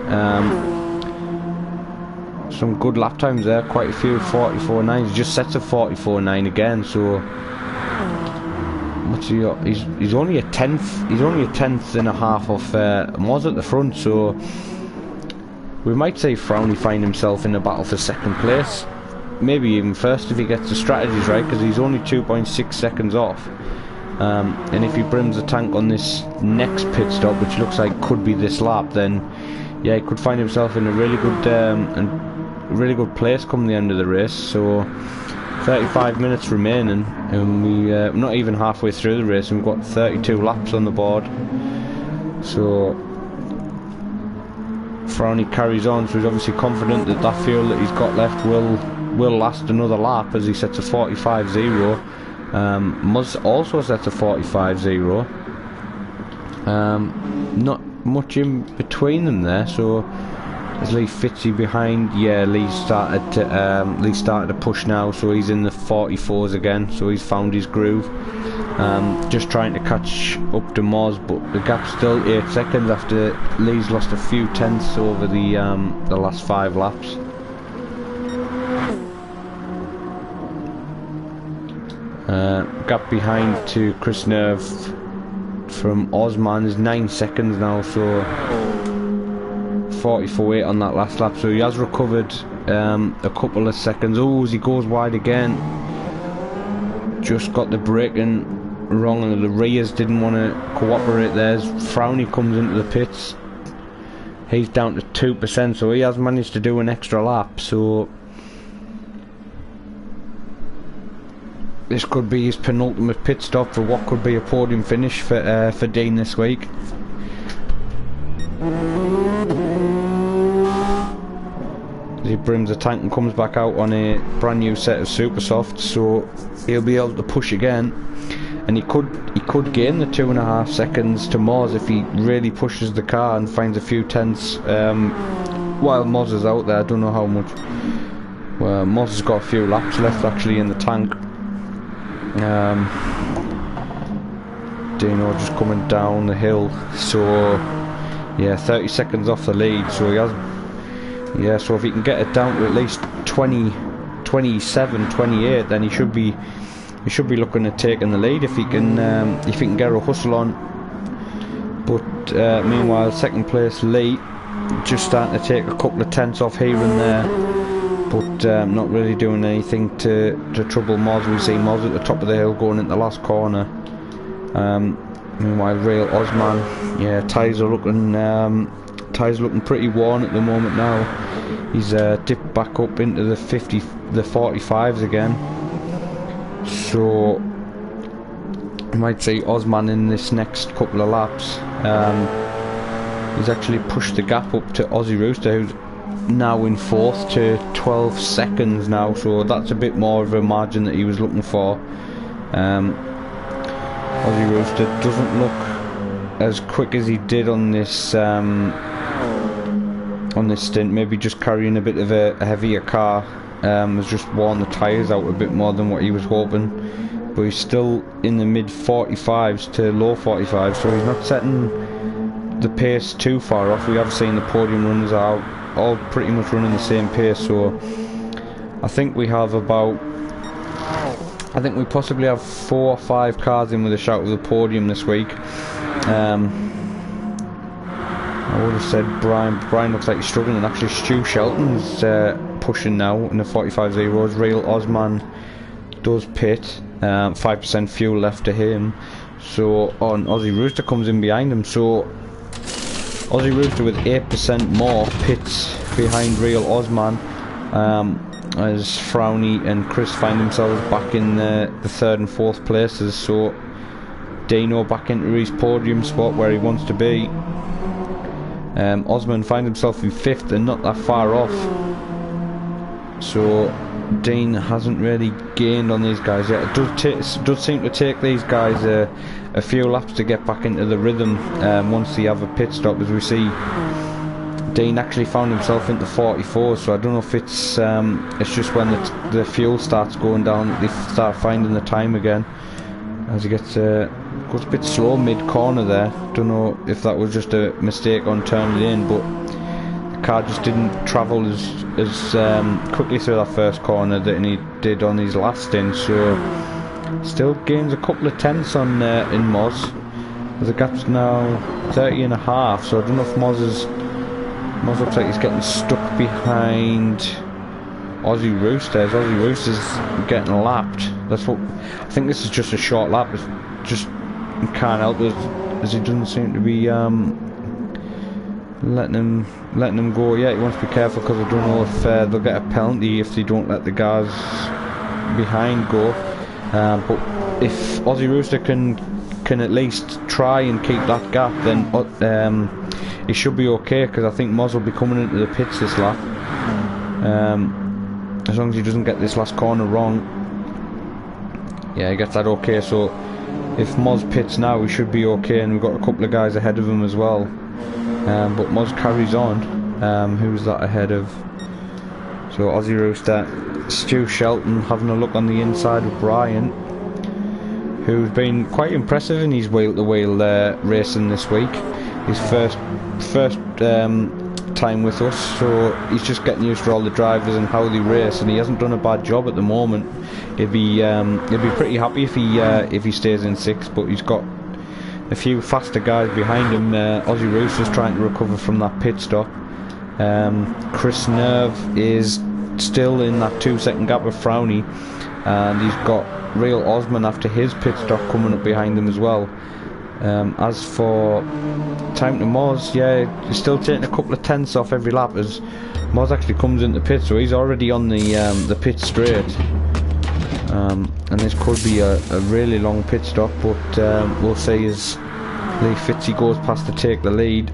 Some good lap times there, quite a few 44.9s, just sets of 44.9 again, so what's he got? He's only a tenth. He's only a tenth and a half off Moz at the front. So we might say Frowny find himself in a battle for second place, maybe even first if he gets the strategies right, because he's only 2.6 seconds off. And if he brims the tank on this next pit stop, which looks like could be this lap, then yeah, he could find himself in a really good place come the end of the race. So 35 minutes remaining, and we're not even halfway through the race, and we've got 32 laps on the board. So Frowny carries on, so he's obviously confident that that fuel that he's got left will last another lap, as he sets a 45.0. Muzz also sets a 45.0. Not much in between them there, so is Lee Fitzy behind? Yeah, Lee started to push now, so he's in the 44s again, so he's found his groove. Just trying to catch up to Moz, but the gap's still 8 seconds after Lee's lost a few tenths over the last 5 laps. Gap behind to Chris Nerve from Osman is 9 seconds now, so 44.8 on that last lap, so he has recovered a couple of seconds. Oh, as he goes wide again, just got the braking wrong, and the rears didn't want to cooperate there. As Frowny comes into the pits, he's down to 2%, so he has managed to do an extra lap, so this could be his penultimate pit stop for what could be a podium finish for Dean this week. He brims the tank and comes back out on a brand new set of super softs, so he'll be able to push again, and he could gain the 2.5 seconds to Moz if he really pushes the car and finds a few tenths while Moz is out there. I don't know how much. Well, Moz has got a few laps left actually in the tank. Dino just coming down the hill, so yeah, 30 seconds off the lead, so he has. Yeah, so if he can get it down to at least 20, 27, 28, then he should be looking at taking the lead if he can get a hustle on. But meanwhile, second place Lee just starting to take a couple of tenths off here and there, but not really doing anything to trouble Moz. We see Moz at the top of the hill going into the last corner. Meanwhile, Real Osman, yeah, tyres are looking pretty worn at the moment now. He's dipped back up into the 45s again, so I might say Osman in this next couple of laps. He's actually pushed the gap up to Aussie Rooster, who's now in 4th, to 12 seconds now, so that's a bit more of a margin that he was looking for. Aussie Rooster doesn't look as quick as he did on this stint, maybe just carrying a bit of a heavier car. Has just worn the tyres out a bit more than what he was hoping, but he's still in the mid 45s to low 45s, so he's not setting the pace too far off. We have seen the podium runners are all pretty much running the same pace, so I think we possibly have 4 or 5 cars in with a shout of the podium this week. I would have said Brian looks like he's struggling, and actually Stu Shelton's pushing now in the 45.0s. Real Osman does pit, 5% fuel left to him, so on Aussie Rooster comes in behind him, so Aussie Rooster with 8% more pits behind Real Osman, as Frowny and Chris find themselves back in the 3rd and 4th places, so Dino back into his podium spot where he wants to be. Osman finds himself in 5th and not that far off, so Dean hasn't really gained on these guys yet. It does seem to take these guys a few laps to get back into the rhythm once they have a pit stop, as we see Dean actually found himself into 44, so I don't know if it's just when the fuel starts going down that they start finding the time again, as he gets goes a bit slow mid-corner there. Don't know if that was just a mistake on turning in, but the car just didn't travel as quickly through that first corner that he did on his last stint, so Still gains a couple of tenths on in Moz. The gap's now 30.5, so I don't know if Moz looks like he's getting stuck behind Aussie Rooster. As Aussie Rooster's getting lapped. That's what I think. This is just a short lap. It's just he can't help it as he doesn't seem to be letting him go. Yeah, he wants to be careful because I don't know if they'll get a penalty if they don't let the guys behind go. But if Aussie Rooster can at least try and keep that gap, then he should be okay, because I think Moz will be coming into the pits this lap. As long as he doesn't get this last corner wrong. Yeah, he gets that okay, so if Moz pits now, we should be okay, and we've got a couple of guys ahead of him as well. But Moz carries on. Who's that ahead of? So Aussie Rooster, Stu Shelton having a look on the inside of Brian, who's been quite impressive in his wheel-to-wheel racing this week. His first time with us, so he's just getting used to all the drivers and how they race, and he hasn't done a bad job at the moment. He'll be pretty happy if he stays in 6th, but he's got a few faster guys behind him. Aussie Rooster's trying to recover from that pit stop. Chris Nerve is still in that 2-second gap of Frowney, and he's got Real Osman after his pit stop coming up behind him as well. As for time to Moz, yeah, he's still taking a couple of tenths off every lap as Moz actually comes into pit, so he's already on the pit straight. And this could be a really long pit stop, but we'll see as Lee Fitzy goes past to take the lead.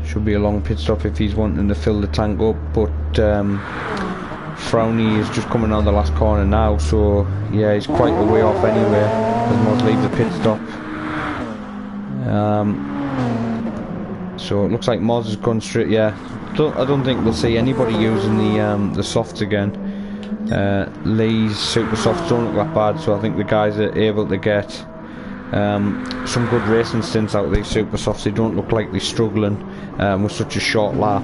Should be a long pit stop if he's wanting to fill the tank up, but Frowney is just coming on the last corner now, so yeah, he's quite a way off anyway as Moz leaves the pit stop. So it looks like Moz has gone straight. Yeah, I don't think we'll see anybody using the softs again. Lee's super softs don't look that bad, so I think the guys are able to get some good racing stints out of these super softs. They don't look like they're struggling with such a short lap.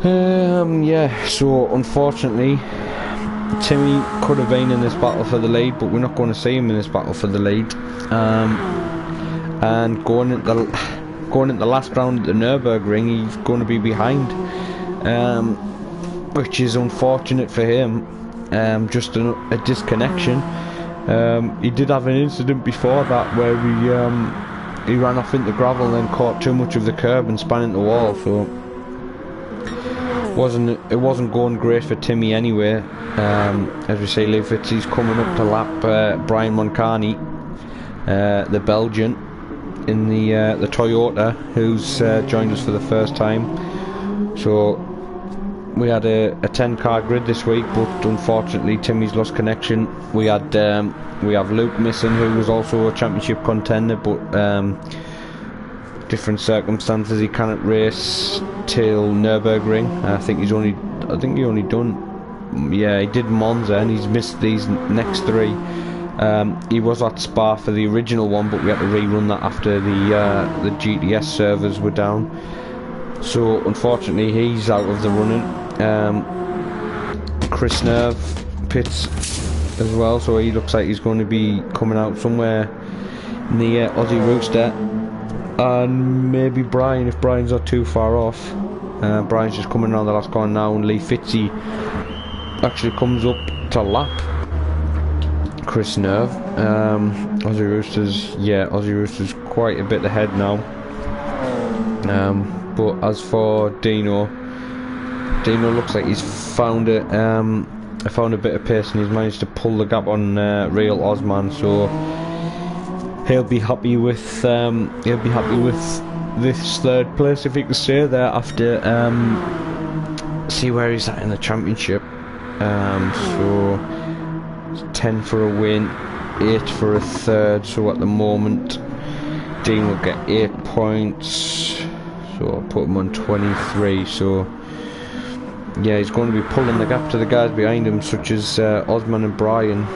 Yeah, so unfortunately Timmy could have been in this battle for the lead, but we're not going to see him in this battle for the lead. And going into the last round at the Nürburgring, he's going to be behind, which is unfortunate for him. Just a disconnection. He did have an incident before that where he ran off into gravel and then caught too much of the curb and span into the wall, so it wasn't going great for Timmy anyway. As we say, Lee Fitzy's coming up to lap Brian Moncani, the Belgian in the Toyota, who's joined us for the first time. So we had a 10-car grid this week, but unfortunately Timmy's lost connection. We have Luke missing, who was also a championship contender, but different circumstances. He cannot race till Nürburgring. I think he only done. Yeah, he did Monza and he's missed these next 3. He was at Spa for the original one, but we had to rerun that after the GTS servers were down. So unfortunately he's out of the running. Chris Nerve pits as well, so he looks like he's going to be coming out somewhere near Aussie Rooster, and maybe Brian if Brian's not too far off. Brian's just coming around the last corner now, and Lee Fitzy actually comes up to lap Chris Nerve. Aussie Rooster's quite a bit ahead now. But as for Dino looks like he's found a bit of pace, and he's managed to pull the gap on Real Osman, so he'll be happy with this 3rd place if he can stay there after see where he's at in the championship. So 10 for a win, 8 for a 3rd, so at the moment Dean will get 8 points, so I'll put him on 23. So yeah, he's going to be pulling the gap to the guys behind him, such as Osman and Brian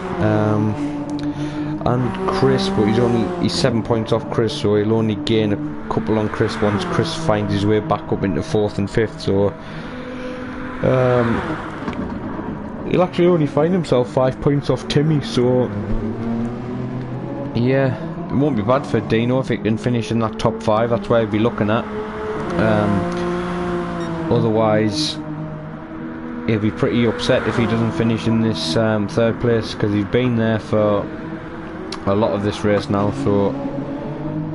and Chris, but he's 7 points off Chris, so he'll only gain a couple on Chris once Chris finds his way back up into 4th and 5th. So he'll actually only find himself 5 points off Timmy, so yeah, it won't be bad for Dino if he can finish in that top 5. That's where he'll be looking at. Otherwise, he'll be pretty upset if he doesn't finish in this 3rd place, because he's been there for a lot of this race now, so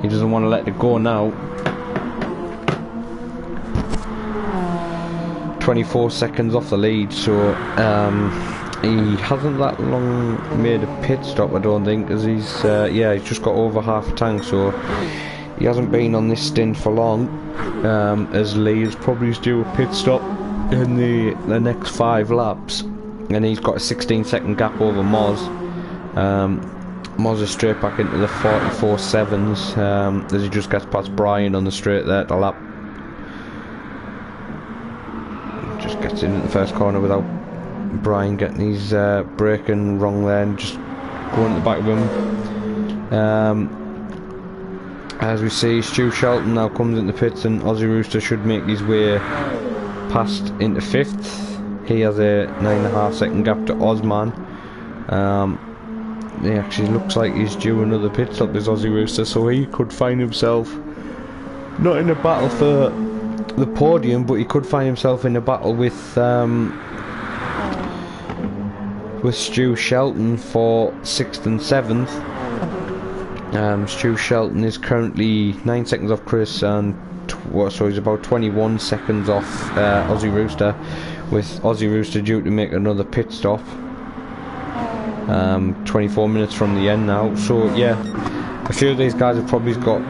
he doesn't want to let it go now. 24 seconds off the lead, so he hasn't that long made a pit stop, I don't think, because he's he's just got over half a tank, so he hasn't been on this stint for long. As Lee is probably due a pit stop in the next 5 laps, and he's got a 16-second gap over Moz. Moz is straight back into the 44.7s as he just gets past Brian on the straight there at the lap. Just gets in at the first corner without Brian getting his braking wrong there and just going at the back of him. As we see, Stu Shelton now comes into pits, and Aussie Rooster should make his way past into 5th. He has a 9.5 second gap to Osman. He actually looks like he's due another pit stop, this Aussie Rooster, so he could find himself not in a battle for the podium, but he could find himself in a battle with Stu Shelton for 6th and 7th. Stu Shelton is currently 9 seconds off Chris, and so he's about 21 seconds off Aussie Rooster, with Aussie Rooster due to make another pit stop 24 minutes from the end now. So yeah, a few of these guys have probably got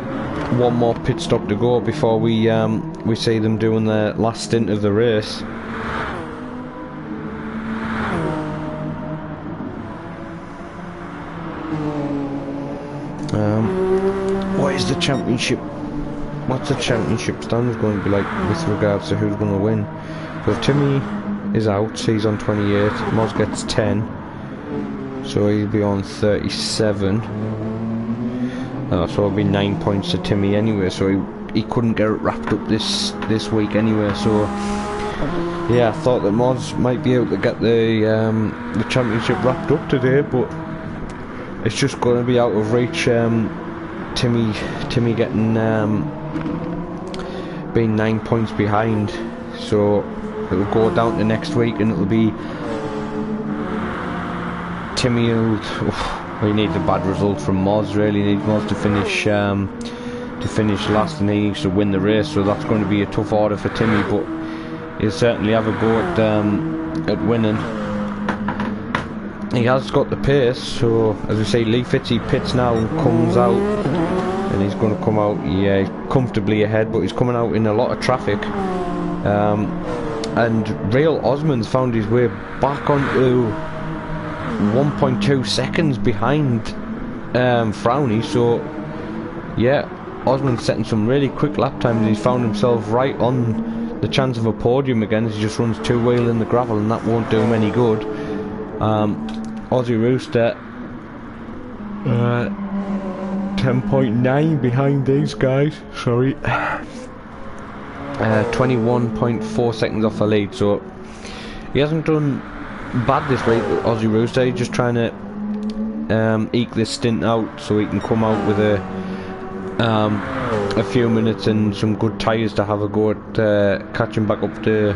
one more pit stop to go before we see them doing their last stint of the race. What is the championship? What's the championship standard going to be like with regards to who's going to win? So if Timmy is out, he's on 28. Moz gets 10, so he'll be on 37. So it'll be 9 points to Timmy anyway. So he couldn't get it wrapped up this week anyway. So yeah, I thought that Moz might be able to get the championship wrapped up today, but it's just going to be out of reach. Timmy getting being 9 points behind, so it'll go down to next week, and it'll be Timmy he needs a bad result from Moz. Really needs Moz to finish last, and he needs to win the race, so that's going to be a tough order for Timmy, but he'll certainly have a go at winning. He has got the pace, so as we say, Lee Fitzy pits now and comes out, and he's going to come out, yeah, comfortably ahead, but he's coming out in a lot of traffic. And Real Osman's found his way back onto 1.2 seconds behind Frowny, so yeah, Osman's setting some really quick lap times. He's found himself right on the chance of a podium again as he just runs 2-wheel in the gravel, and that won't do him any good. Aussie Rooster 10.9 behind these guys, sorry. 21.4 seconds off the lead, so he hasn't done bad this week, Aussie Rooster. He's just trying to eke this stint out so he can come out with a few minutes and some good tyres to have a go at catching back up to.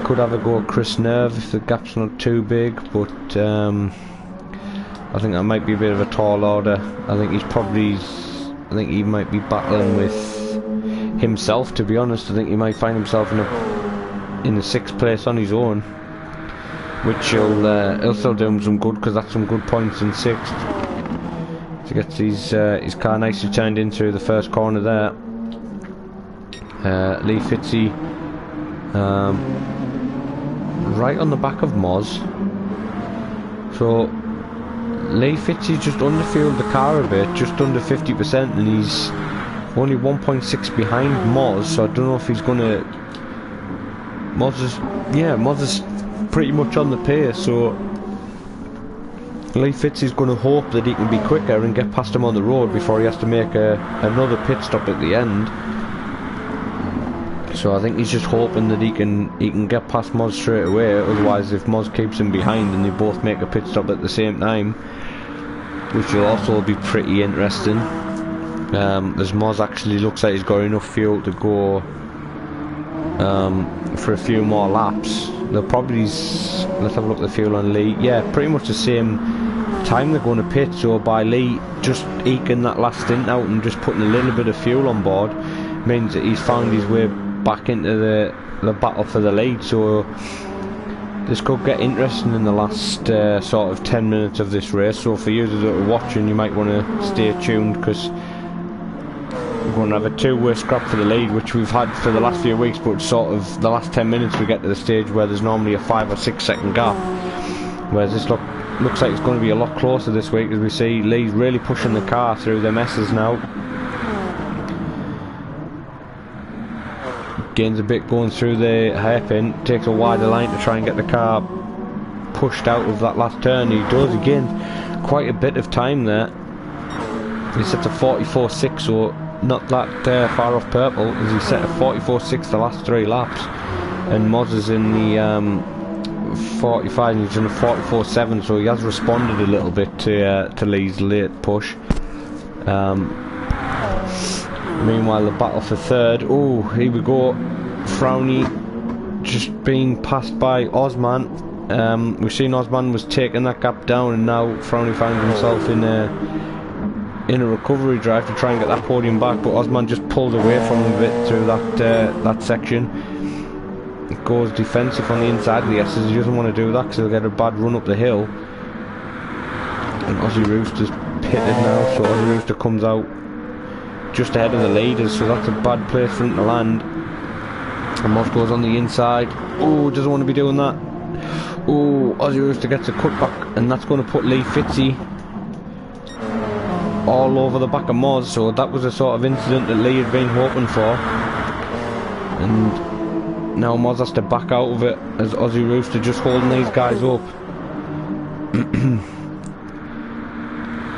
Could have a go at Chris Nerve if the gap's not too big, but I think that might be a bit of a tall order. I think he might be battling with himself, to be honest. I think he might find himself in the 6th place on his own, which he'll still do him some good, because that's some good points in 6th. To get his car nicely turned into the first corner there. Lee Fitzy right on the back of Moz. So Lee Fitzy's just underfueled the car a bit, just under 50%, and he's only 1.6 behind Moz, so I don't know if he's gonna. Moz is pretty much on the pace, so Lee Fitzy's gonna hope that he can be quicker and get past him on the road before he has to make another pit stop at the end. So I think he's just hoping that he can get past Moz straight away. Otherwise, if Moz keeps him behind and they both make a pit stop at the same time, which will also be pretty interesting, as Moz actually looks like he's got enough fuel to go for a few more laps. They'll probably, let's have a look at the fuel on Lee. Yeah, pretty much the same time they're going to pit. So by Lee just eking that last stint out and just putting a little bit of fuel on board means that he's found his way back into the battle for the lead. So this could get interesting in the last sort of 10 minutes of this race. So for you that are watching, you might want to stay tuned, because we're going to have a two-way scrap for the lead, which we've had for the last few weeks, but sort of the last 10 minutes we get to the stage where there's normally a 5 or 6 second gap, whereas this looks like it's going to be a lot closer this week, as we see Lee's really pushing the car through the messes now. Gains a bit going through the hairpin, takes a wider line to try and get the car pushed out of that last turn. He does, he gains quite a bit of time there. He sets a 44.6, so not that far off purple, as he set a 44.6 the last 3 laps, and Moz is in the 45 and he's in a 44.7, so he has responded a little bit to Lee's late push. Meanwhile, the battle for third. Oh, here we go. Frowny just being passed by Osman. We've seen Osman was taking that gap down, and now Frowny finds himself in a recovery drive to try and get that podium back. But Osman just pulled away from him a bit through that section. It goes defensive on the inside of the S's. He doesn't want to do that because he'll get a bad run up the hill. And Aussie Rooster's pitted now, so Aussie Rooster comes out just ahead of the leaders, so that's a bad place for him to land. And Moz goes on the inside. Oh, doesn't want to be doing that. Oh, Aussie Rooster gets a cutback, and that's going to put Lee Fitzy all over the back of Moz. So that was a sort of incident that Lee had been hoping for, and now Moz has to back out of it, as Aussie Rooster just holding these guys up.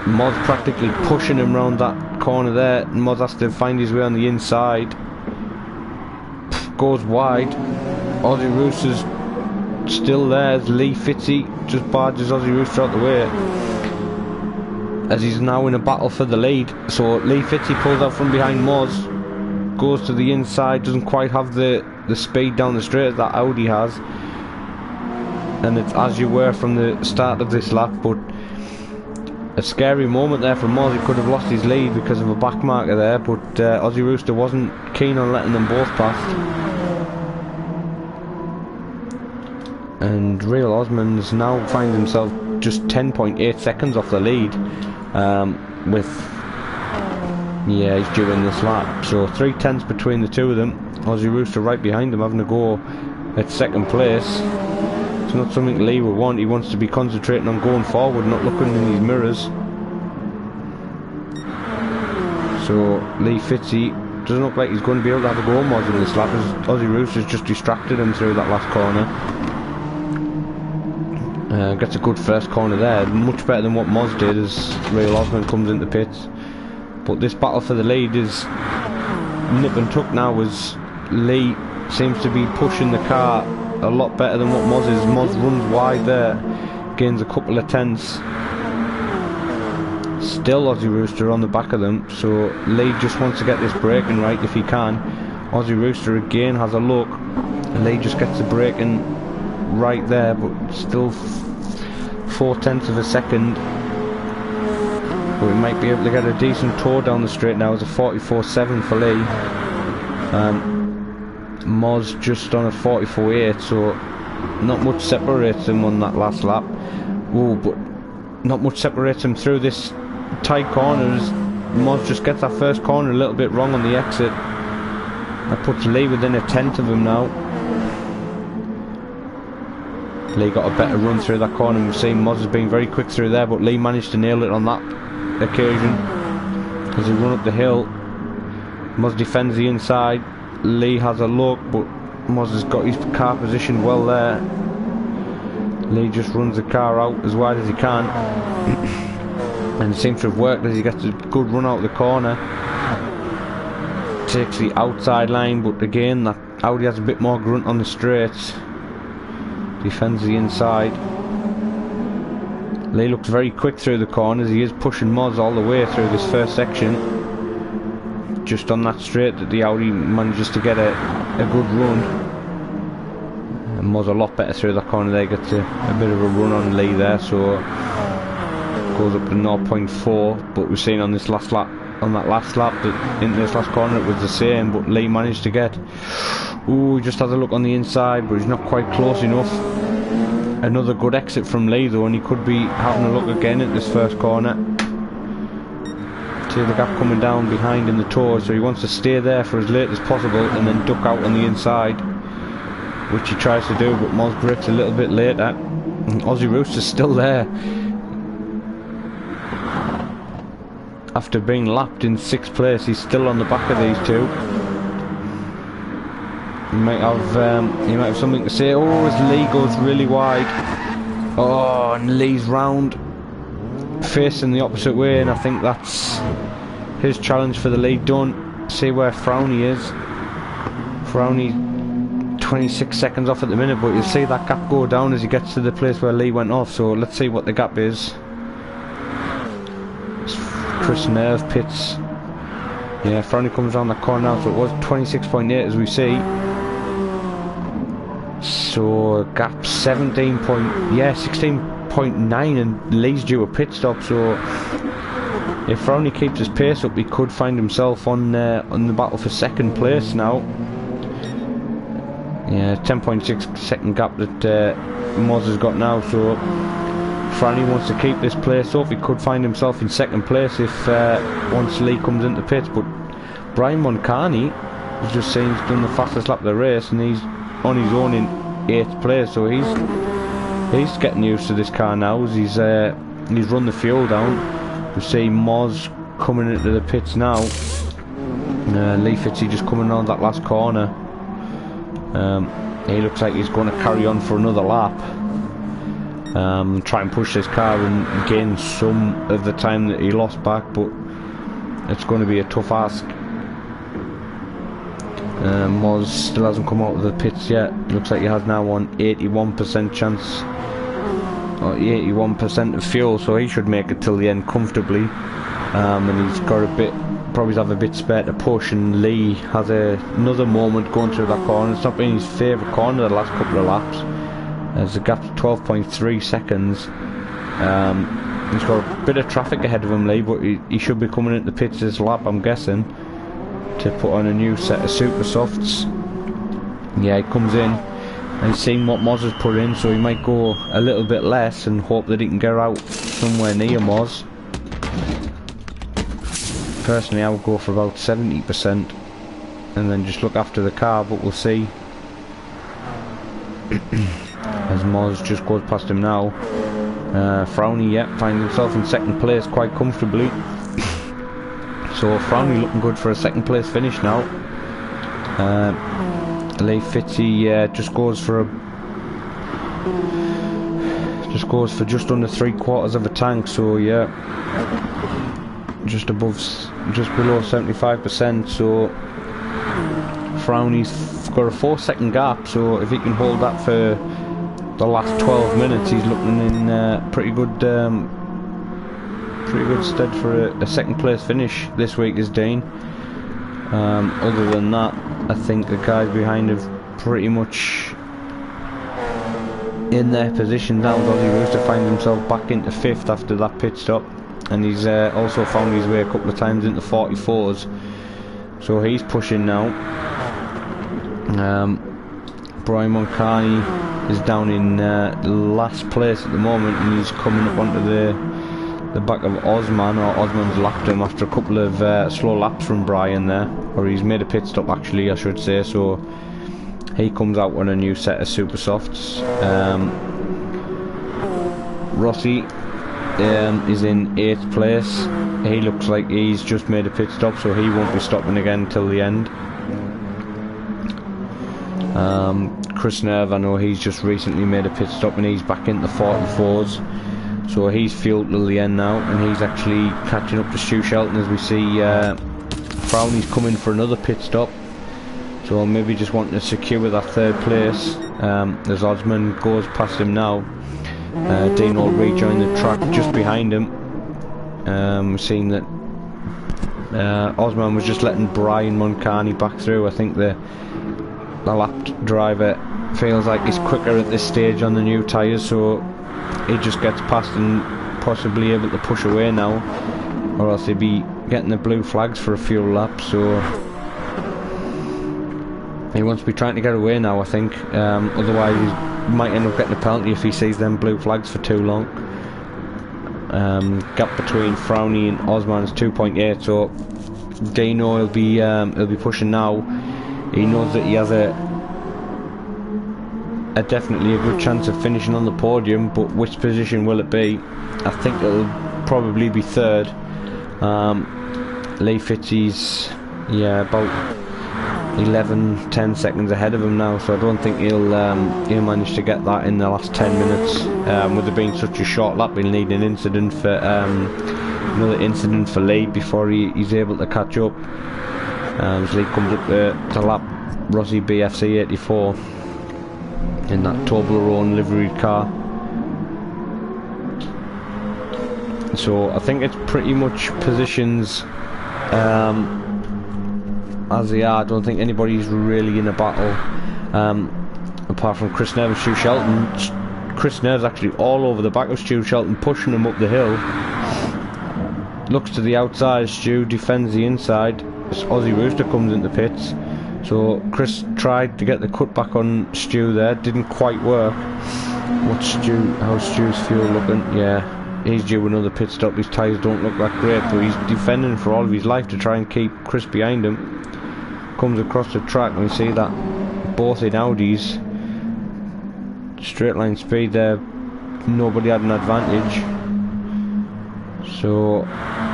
Moz practically pushing him round that corner there, and Moz has to find his way on the inside. Goes wide. Aussie Rooster's still there as Lee Fitzy just barges Aussie Rooster out the way, as he's now in a battle for the lead. So Lee Fitzy pulls out from behind Moz, goes to the inside, doesn't quite have the speed down the straight that Audi has, and it's as you were from the start of this lap. But a scary moment there for Moz. He could have lost his lead because of a back marker there, but Aussie Rooster wasn't keen on letting them both past. And Real Osman's now finds himself just 10.8 seconds off the lead, yeah, he's due in this lap, so 3/10 between the two of them. Aussie Rooster right behind him, having a go at second place. It's not something Lee would want. He wants to be concentrating on going forward, not looking in these mirrors. So Lee Fitzy doesn't look like he's going to be able to have a go Moz in this lap, as Aussie Rooster's just distracted him through that last corner. Gets a good first corner there, much better than what Moz did, as Real Osman comes into pits. But this battle for the lead is nip and tuck now, as Lee seems to be pushing the car a lot better than what Moz is. Moz runs wide there, gains a couple of tenths. Still Aussie Rooster on the back of them, so Lee just wants to get this braking right if he can. Aussie Rooster again has a look, and Lee just gets the braking right there, but still 4/10 of a second. But we might be able to get a decent tour down the straight now. It's a 44.7 for Lee. Moz just on a 44.8, so not much separates him on that last lap. Oh, but not much separates him through this tight corners. Moz just gets that first corner a little bit wrong on the exit. That puts Lee within a tenth of him now. Lee got a better run through that corner. We've seen Moz has been very quick through there, but Lee managed to nail it on that occasion. As he run up the hill, Moz defends the inside. Lee has a look, but Moz has got his car positioned well there. Lee just runs the car out as wide as he can, and it seems to have worked, as he gets a good run out of the corner. Takes the outside line, but again that Audi has a bit more grunt on the straights. Defends the inside. Lee looks very quick through the corners. He is pushing Moz all the way through this first section. Just on that straight that the Audi manages to get a good run. And Moz a lot better through that corner there. Gets a bit of a run on Lee there, so goes up to 0.4. But we've seen on this last lap, on that last lap, that in this last corner it was the same, but Lee managed to get. Ooh, he just has a look on the inside, but he's not quite close enough. Another good exit from Lee though, and he could be having a look again at this first corner. See the gap coming down behind in the toes, so he wants to stay there for as late as possible and then duck out on the inside, which he tries to do, but Moz brakes a little bit later. And Aussie Rooster's still there. After being lapped in 6th place, he's still on the back of these two. He might have something to say. Oh, as Lee goes really wide. Oh, and Lee's round, facing the opposite way, and I think that's his challenge for the lead done. See where Frowny is. Frowny 26 seconds off at the minute, but you'll see that gap go down as he gets to the place where Lee went off. So let's see what the gap is. Chris Nerve pits. Yeah, Frowny comes around that corner now, so it was 26.8 as we see. So gap 16.9, and Lee's due a pit stop. So if Frowny keeps his pace up, he could find himself on the battle for 2nd place now. Yeah, 10.6 second gap that Moz has got now. So Frowny wants to keep this place up. He could find himself in 2nd place if once Lee comes into pits. But Brian Moncani has just seen he's done the fastest lap of the race, and he's on his own in 8th place. So he's getting used to this car now as he's run the fuel down. We see Moz coming into the pits now. Lee Fitzy just coming around that last corner. He looks like he's going to carry on for another lap. Try and push this car and gain some of the time that he lost back, but it's going to be a tough ask. Moz still hasn't come out of the pits yet. Looks like he has now on 81% chance, or 81% of fuel, so he should make it till the end comfortably. And he's got probably have a bit spare to push, and Lee has another moment going through that corner. It's not been his favourite corner the last couple of laps. There's a gap to 12.3 seconds. He's got a bit of traffic ahead of him, Lee, but he should be coming into the pits this lap, I'm guessing, to put on a new set of super softs. Yeah, he comes in and he's seen what Moz has put in, so he might go a little bit less and hope that he can get out somewhere near Moz. Personally, I would go for about 70% and then just look after the car, but we'll see. As Moz just goes past him now. Frowny, finds himself in 2nd place quite comfortably. So Frowny looking good for a 2nd place finish now. Lee Fitzy just goes for just under 3/4 of a tank. So yeah, just below 75%. So Frowny's got a 4-second gap. So if he can hold that for the last 12 minutes, he's looking in pretty good stead for a 2nd place finish this week, is Dean. Other than that, I think the guys behind have pretty much in their position now. Aussie Rooster finds himself back into 5th after that pit stop, and he's also found his way a couple of times into 44s, so he's pushing now. Brian Moncani is down in last place at the moment, and he's coming up onto the back of Osman, or Osman's lapped him after a couple of slow laps from Brian there, or he's made a pit stop actually, I should say. So he comes out on a new set of super softs. Rossi is in 8th place. He looks like he's just made a pit stop, so he won't be stopping again till the end. Chris Nerve, I know he's just recently made a pit stop and he's back into 44s. So he's fueled till the end now, and he's actually catching up to Stu Shelton as we see Frowny's coming for another pit stop. so maybe just wanting to secure that third place. As Osman goes past him now, Dino will rejoin the track just behind him. We're seeing that Osman was just letting Brian Moncani back through. I think the lapped driver feels like he's quicker at this stage on the new tyres, so he just gets past and possibly able to push away now, or else he'd be getting the blue flags for a few laps. So he wants to be trying to get away now, I think. Otherwise he might end up getting a penalty if he sees them blue flags for too long. Gap between Frowney and Osman is 2.8, so Dino will be pushing now. He knows that he has a definitely a good chance of finishing on the podium, but which position will it be? I think it'll probably be third. Lee Fitzie's about 10 seconds ahead of him now, so I don't think he'll manage to get that in the last 10 minutes. With it being such a short lap, he'll need an incident for another incident for Lee before he's able to catch up. As Lee comes up to lap Rossi BFC 84 in that Toblerone liveried car. So I think it's pretty much positions as they are. I don't think anybody's really in a battle, apart from Chris Nerve and Stu Shelton. Chris Nerve's actually all over the back of Stu Shelton, pushing him up the hill. Looks to the outside, Stu defends the inside as Aussie Rooster comes into pits. So Chris tried to get the cut back on Stu there, didn't quite work. How's Stu's fuel looking? Yeah, he's due another pit stop. His tyres don't look that great, but he's defending for all of his life to try and keep Chris behind him. Comes across the track and we see that both in Audis, straight line speed there, nobody had an advantage. So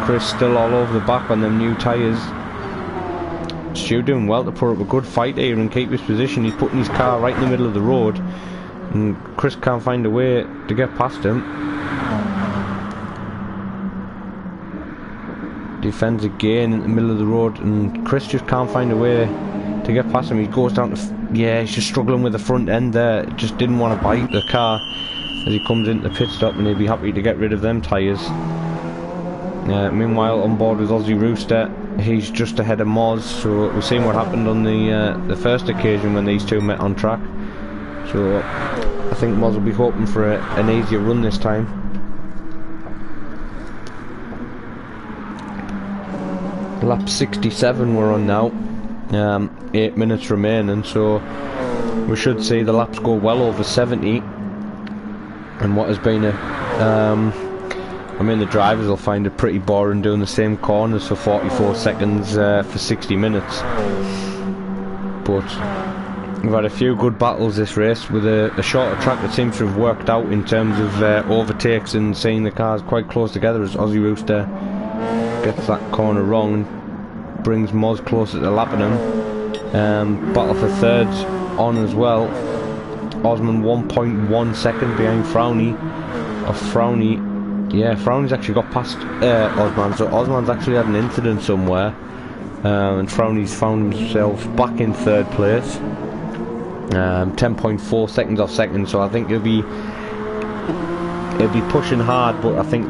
Chris still all over the back on them new tyres. Stu doing well to put up a good fight here and keep his position. He's putting his car right in the middle of the road, and Chris can't find a way to get past him. Defends again in the middle of the road, and Chris just can't find a way to get past him. He goes down to he's just struggling with the front end there. Just didn't want to bite the car as he comes into the pit stop, and he'll be happy to get rid of them tyres. Meanwhile, on board with Aussie Rooster, he's just ahead of Moz. So we've seen what happened on the first occasion when these two met on track. So I think Moz will be hoping for an easier run this time. Lap 67 we're on now. 8 minutes remaining, so we should see the laps go well over 70. And what has been I mean, the drivers will find it pretty boring doing the same corners for 44 seconds for 60 minutes. But we've had a few good battles this race with a shorter track that seems to have worked out in terms of overtakes and seeing the cars quite close together as Aussie Rooster gets that corner wrong and brings Moz closer to lapping him. Battle for thirds on as well. Osman 1.1 second behind Frowney. Frowney's actually got past Osman, so Osman's actually had an incident somewhere, and Frowney's found himself back in third place. 10.4 seconds off second, so I think he'll be pushing hard, but I think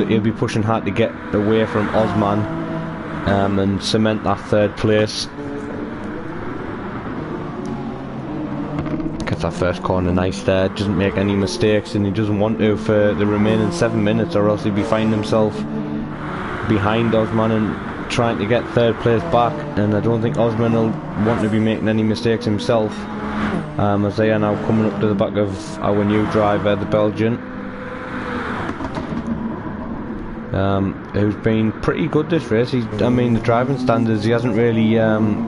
he'll be pushing hard to get away from Osman and cement that third place. Gets that first corner nice there, doesn't make any mistakes, and he doesn't want to for the remaining 7 minutes, or else he'll be finding himself behind Osman and trying to get third place back. And I don't think Osman will want to be making any mistakes himself, as they are now coming up to the back of our new driver, the Belgian, who's been pretty good this race. I mean, the driving standards, he hasn't really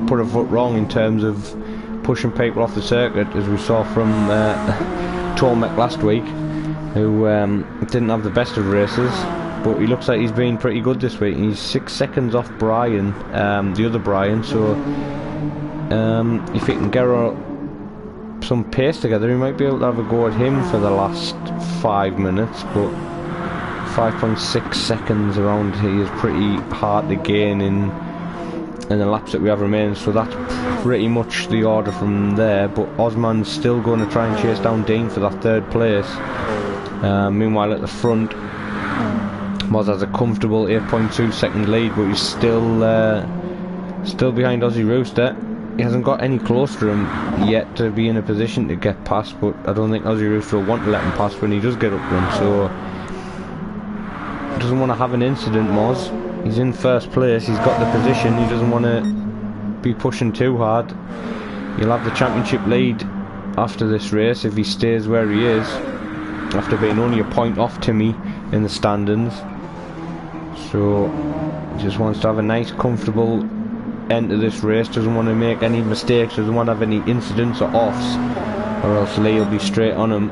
put a foot wrong in terms of pushing people off the circuit, as we saw from Tomek last week, who didn't have the best of races, but he looks like he's been pretty good this week. He's 6 seconds off Brian, the other Brian, so if he can get some pace together, he might be able to have a go at him for the last 5 minutes, but 5.6 seconds around here is pretty hard to gain in in the laps that we have remaining, so that's pretty much the order from there. But Osman's still going to try and chase down Dean for that 3rd place. Meanwhile at the front, Moz has a comfortable 8.2 second lead, but he's still behind Aussie Rooster. He hasn't got any close to him yet to be in a position to get past, but I don't think Aussie Rooster will want to let him pass when he does get up to him, so he doesn't want to have an incident. Moz, he's in 1st place, he's got the position, he doesn't want to be pushing too hard. He'll have the championship lead after this race if he stays where he is, after being only a point off Timmy in the standings. So he just wants to have a nice comfortable end to this race, doesn't want to make any mistakes, doesn't want to have any incidents or offs, or else Lee will be straight on him.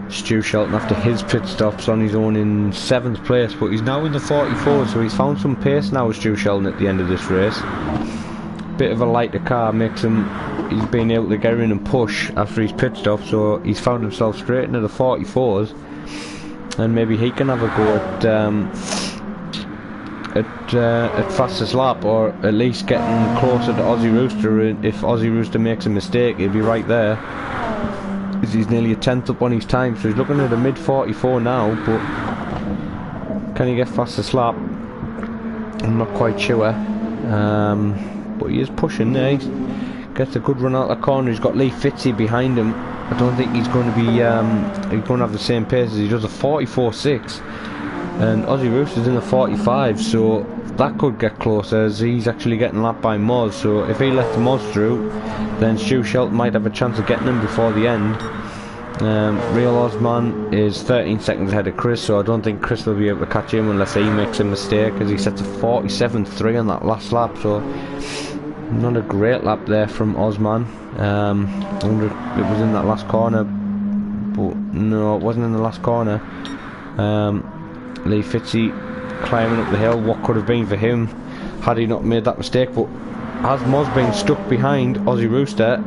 Stu Shelton, after his pit stops on his own, in 7th place, but he's now in the 44, so he's found some pace now with Stu Shelton at the end of this race. Bit of a lighter car makes him, he's been able to get in and push after his pit stop, so he's found himself straight into the 44s, and maybe he can have a go at fastest lap, or at least getting closer to Aussie Rooster. If Aussie Rooster makes a mistake, he'll be right there. He's nearly a 10th up on his time, so he's looking at a mid 44 now, but can he get fastest lap? I'm not quite sure, but he is pushing there. He gets a good run out of the corner. He's got Lee Fitzy behind him. I don't think he's going to be he's going to have the same pace as he does, a 44.6, and Aussie Rooster's in the 45, so that could get closer, as he's actually getting lapped by Moz. So if he lets Moz through, then Stu Shelton might have a chance of getting him before the end. Real Osman is 13 seconds ahead of Chris, so I don't think Chris will be able to catch him unless he makes a mistake, as he sets a 47.3 on that last lap, so not a great lap there from Osman. I wonder if it was in that last corner, but no, it wasn't in the last corner. Lee Fitzy climbing up the hill, what could have been for him had he not made that mistake, but has Moz been stuck behind Aussie Rooster,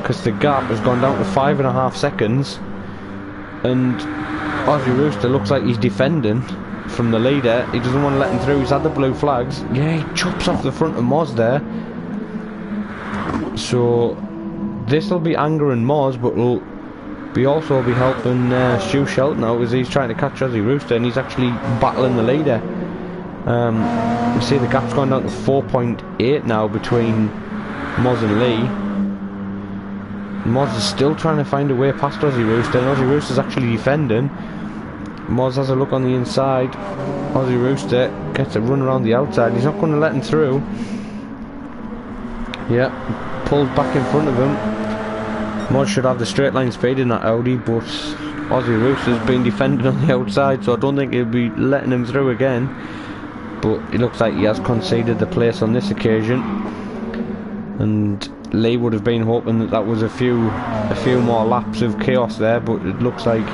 because the gap has gone down to 5.5 seconds, and Aussie Rooster looks like he's defending from the leader. He doesn't want to let him through. He's had the blue flags. Yeah, he chops off the front of Moz there, so this will be angering Moz, but will also be helping Stu Shelton out, as he's trying to catch Aussie Rooster, and he's actually battling the leader. You see the gap's gone down to 4.8 now between Moz and Lee. Moz is still trying to find a way past Aussie Rooster, and Aussie Rooster's actually defending. Moz has a look on the inside. Aussie Rooster gets a run around the outside. He's not going to let him through. Yeah, pulls back in front of him. Moz should have the straight line speed in that Audi, but Aussie Rooster's been defending on the outside, so I don't think he'll be letting him through again. But it looks like he has conceded the place on this occasion, and Lee would have been hoping that that was a few more laps of chaos there, but it looks like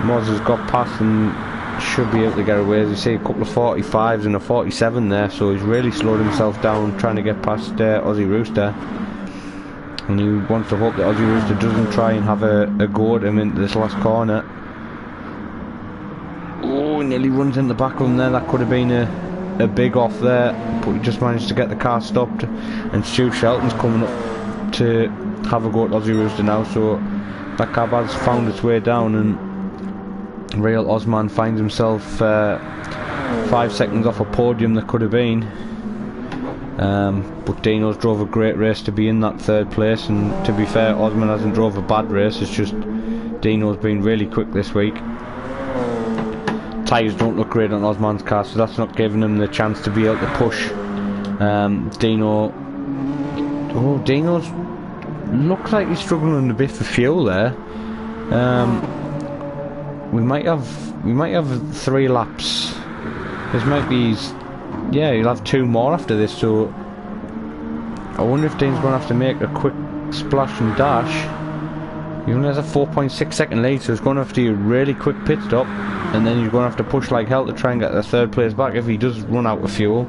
Moz has got past and should be able to get away. As you see, a couple of 45s and a 47 there, so he's really slowed himself down trying to get past Aussie Rooster, and he wants to hope that Aussie Rooster doesn't try and have a go at him into this last corner. Oh, he nearly runs in the back of him there. That could have been a big off there, but he just managed to get the car stopped, and Stu Shelton's coming up to have a go at Aussie Rooster now, so that car has found its way down, and Real Osman finds himself 5 seconds off a podium that could have been. But Dino's drove a great race to be in that 3rd place, and to be fair, Osman hasn't drove a bad race. It's just Dino's been really quick this week. Tyres don't look great on Osman's car, so that's not giving him the chance to be able to push Dino's looks like he's struggling a bit for fuel there. We might have 3 laps. This might be he'll have 2 more after this, so I wonder if Dean's going to have to make a quick splash and dash. He only has a 4.6 second lead, so he's going to have to do a really quick pit stop, and then he's going to have to push like hell to try and get the 3rd place back if he does run out of fuel.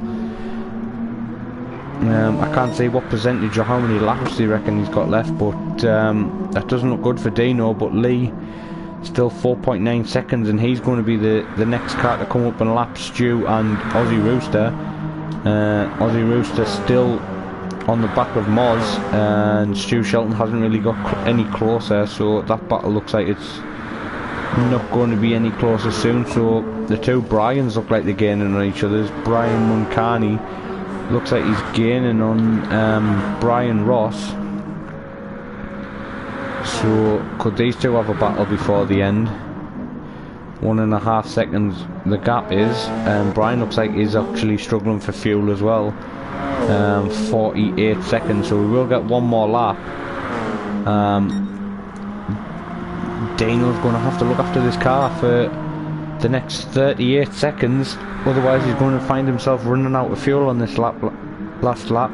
I can't say what percentage or how many laps they reckon he's got left, but that doesn't look good for Dino. But Lee Still 4.9 seconds, and he's going to be the next car to come up and lap Stu and Aussie Rooster. Aussie Rooster still on the back of Moz, and Stu Shelton hasn't really got any closer, so that battle looks like it's not going to be any closer soon. So the two Bryans look like they're gaining on each other. Brian Muncani looks like he's gaining on Brian Ross. So could these two have a battle before the end? 1.5 seconds the gap is, and Brian looks like he's actually struggling for fuel as well. 48 seconds, so we will get one more lap. Dano's going to have to look after this car for the next 38 seconds, otherwise he's going to find himself running out of fuel on this last lap.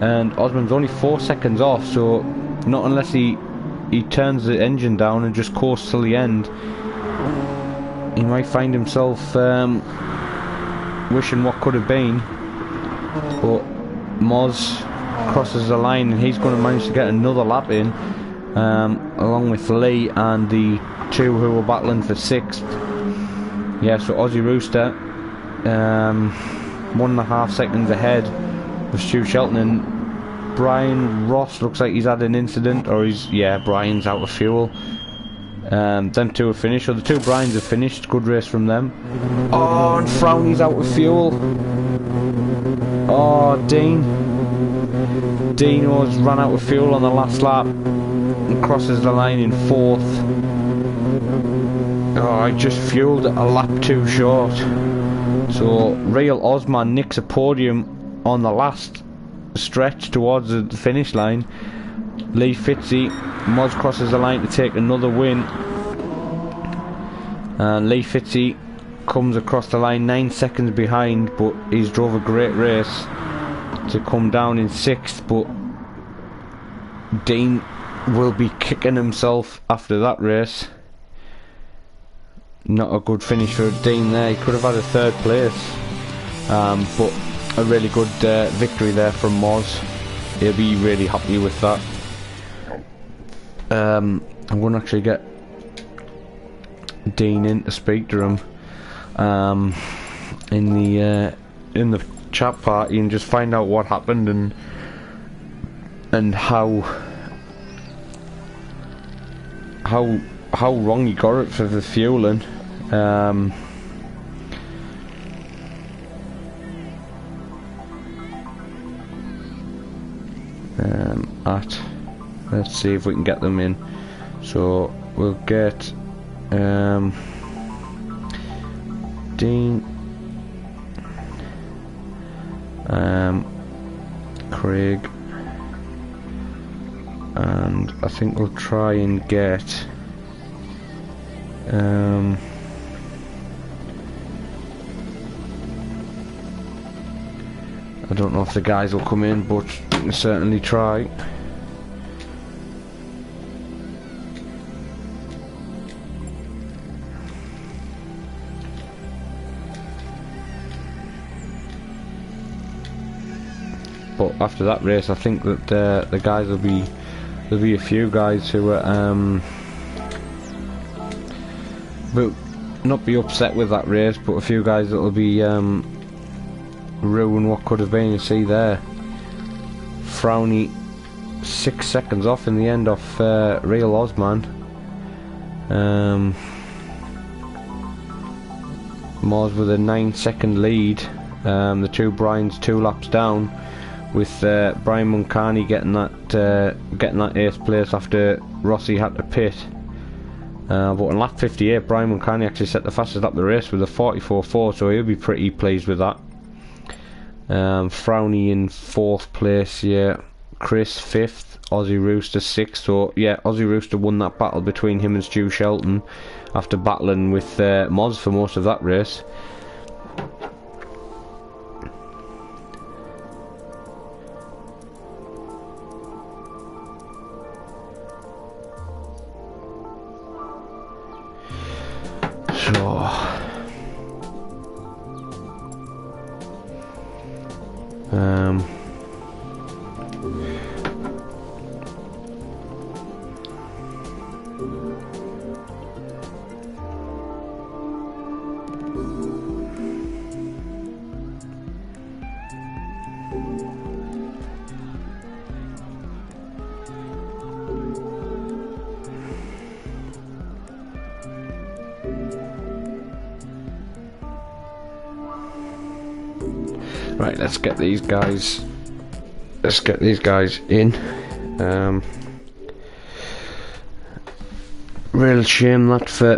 And Osman's only 4 seconds off, so not unless he turns the engine down and just coasts till the end, he might find himself wishing what could have been. But Moz crosses the line, and he's going to manage to get another lap in, along with Lee and the two who were battling for 6th. Yeah, so Aussie Rooster 1.5 seconds ahead of Stu Shelton, and Brian Ross looks like he's had an incident, or Brian's out of fuel. Them two have finished, so the two Bryans have finished. Good race from them. Oh, and Frowny's out of fuel. Oh, Dino's run out of fuel on the last lap and crosses the line in 4th. Oh, I just fueled a lap too short. So Real Osman nicks a podium on the last stretch towards the finish line. Lee Fitzy, Moz crosses the line to take another win, and Lee Fitzy comes across the line 9 seconds behind, but he's drove a great race to come down in 6th. But Dean will be kicking himself after that race. Not a good finish for Dean there. He could have had a 3rd place, but a really good victory there from Moz. He'll be really happy with that. I'm going to actually get Dean in to speak to him in the chat party and just find out what happened and how wrong he got it for the fueling. Let's see if we can get them in. So we'll get Dean, Craig, and I think we'll try and get I don't know if the guys will come in, but we'll certainly try. But after that race, I think that the guys there'll be a few guys who will not be upset with that race, but a few guys that will be ruin what could have been. You see there, Frowny 6 seconds off in the end off Real Osman. Moz with a 9-second lead. The two Bryans 2 laps down, with Brian Muncani getting that 8th place after Rossi had to pit. But in lap 58, Brian Muncani actually set the fastest lap of the race with a 44.4, so he'll be pretty pleased with that. Frowny in 4th place, yeah. Chris 5th, Aussie Rooster 6th. So yeah, Aussie Rooster won that battle between him and Stu Shelton after battling with Moz for most of that race. So Right, let's get these guys. Let's get these guys in. Real shame that for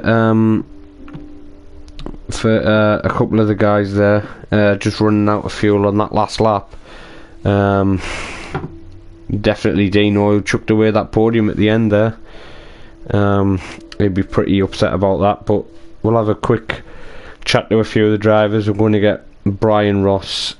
a couple of the guys there just running out of fuel on that last lap. Definitely Dino who chucked away that podium at the end there. He'd be pretty upset about that, but we'll have a quick chat to a few of the drivers. We're going to get Brian Ross,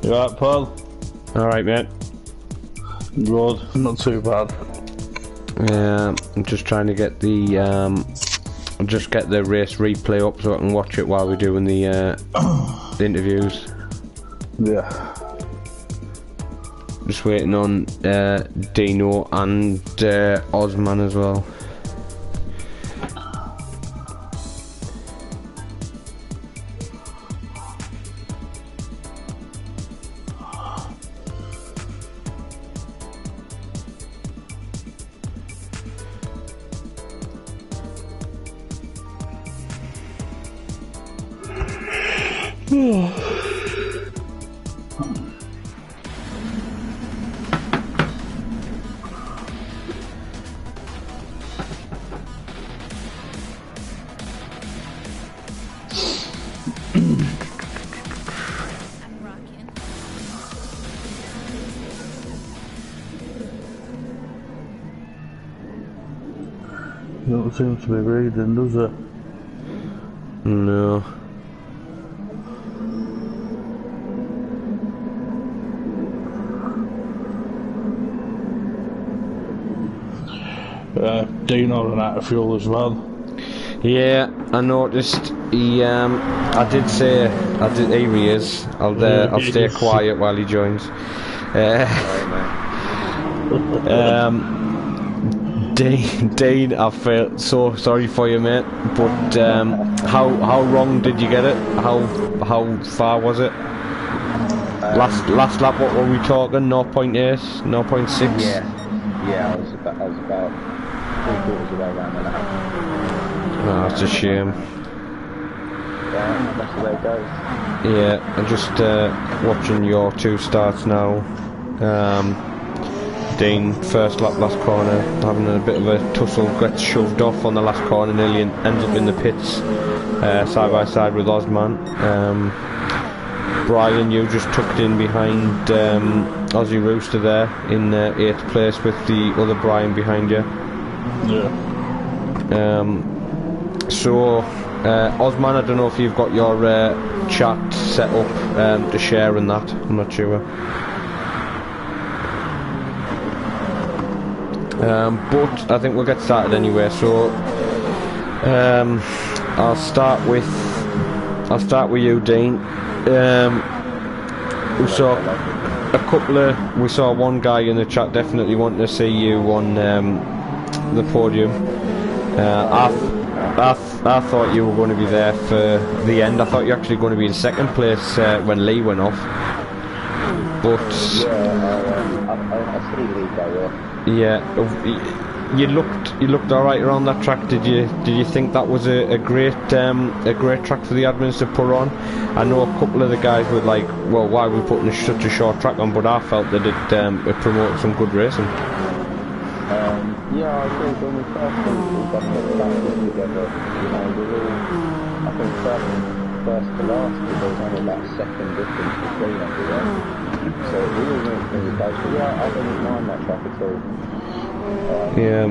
You alright, Paul? Alright, mate. Good, not too bad. I'm just trying to get the race replay up so I can watch it while we're doing the interviews. Yeah. Just waiting on Dino and Osman as well. Don't seem to be reading, does it? No. Dino ran out of fuel as well. Yeah, I noticed. I did say, here he is. I'll stay quiet while he joins. Dean, I felt so sorry for you, mate. But how wrong did you get it? How far was it? Last lap, what were we talking? 0.8, 0.6? Yeah, I was about 3/4 of the way around the lap. Oh, that's a shame. Yeah, that's the way it goes. Yeah, I'm just watching your two starts now. Dean, first lap, last corner, having a bit of a tussle, gets shoved off on the last corner, nearly ends up in the pits, side by side with Osman. Brian, you just tucked in behind Aussie Rooster there in 8th place with the other Brian behind you. Yeah. So, Osman, I don't know if you've got your chat set up to share and that, I'm not sure. But I think we'll get started anyway. So I'll start with you, Dean. We saw one guy in the chat definitely wanting to see you on the podium. I thought you were going to be there for the end. I thought you were actually going to be in second place when Lee went off. But I see Lee go off. Yeah, you looked all right around that track. Did you think that was a great track for the admins to put on? I know a couple of the guys were like, well, why are we putting such a short track on? But I felt that it promoted some good racing. Yeah, I think when we first got the practice together, you know, we were all, I think first to last, because there was only about a second difference between us, you know. So we all went really close, but yeah, I didn't mind that track at all. Yeah,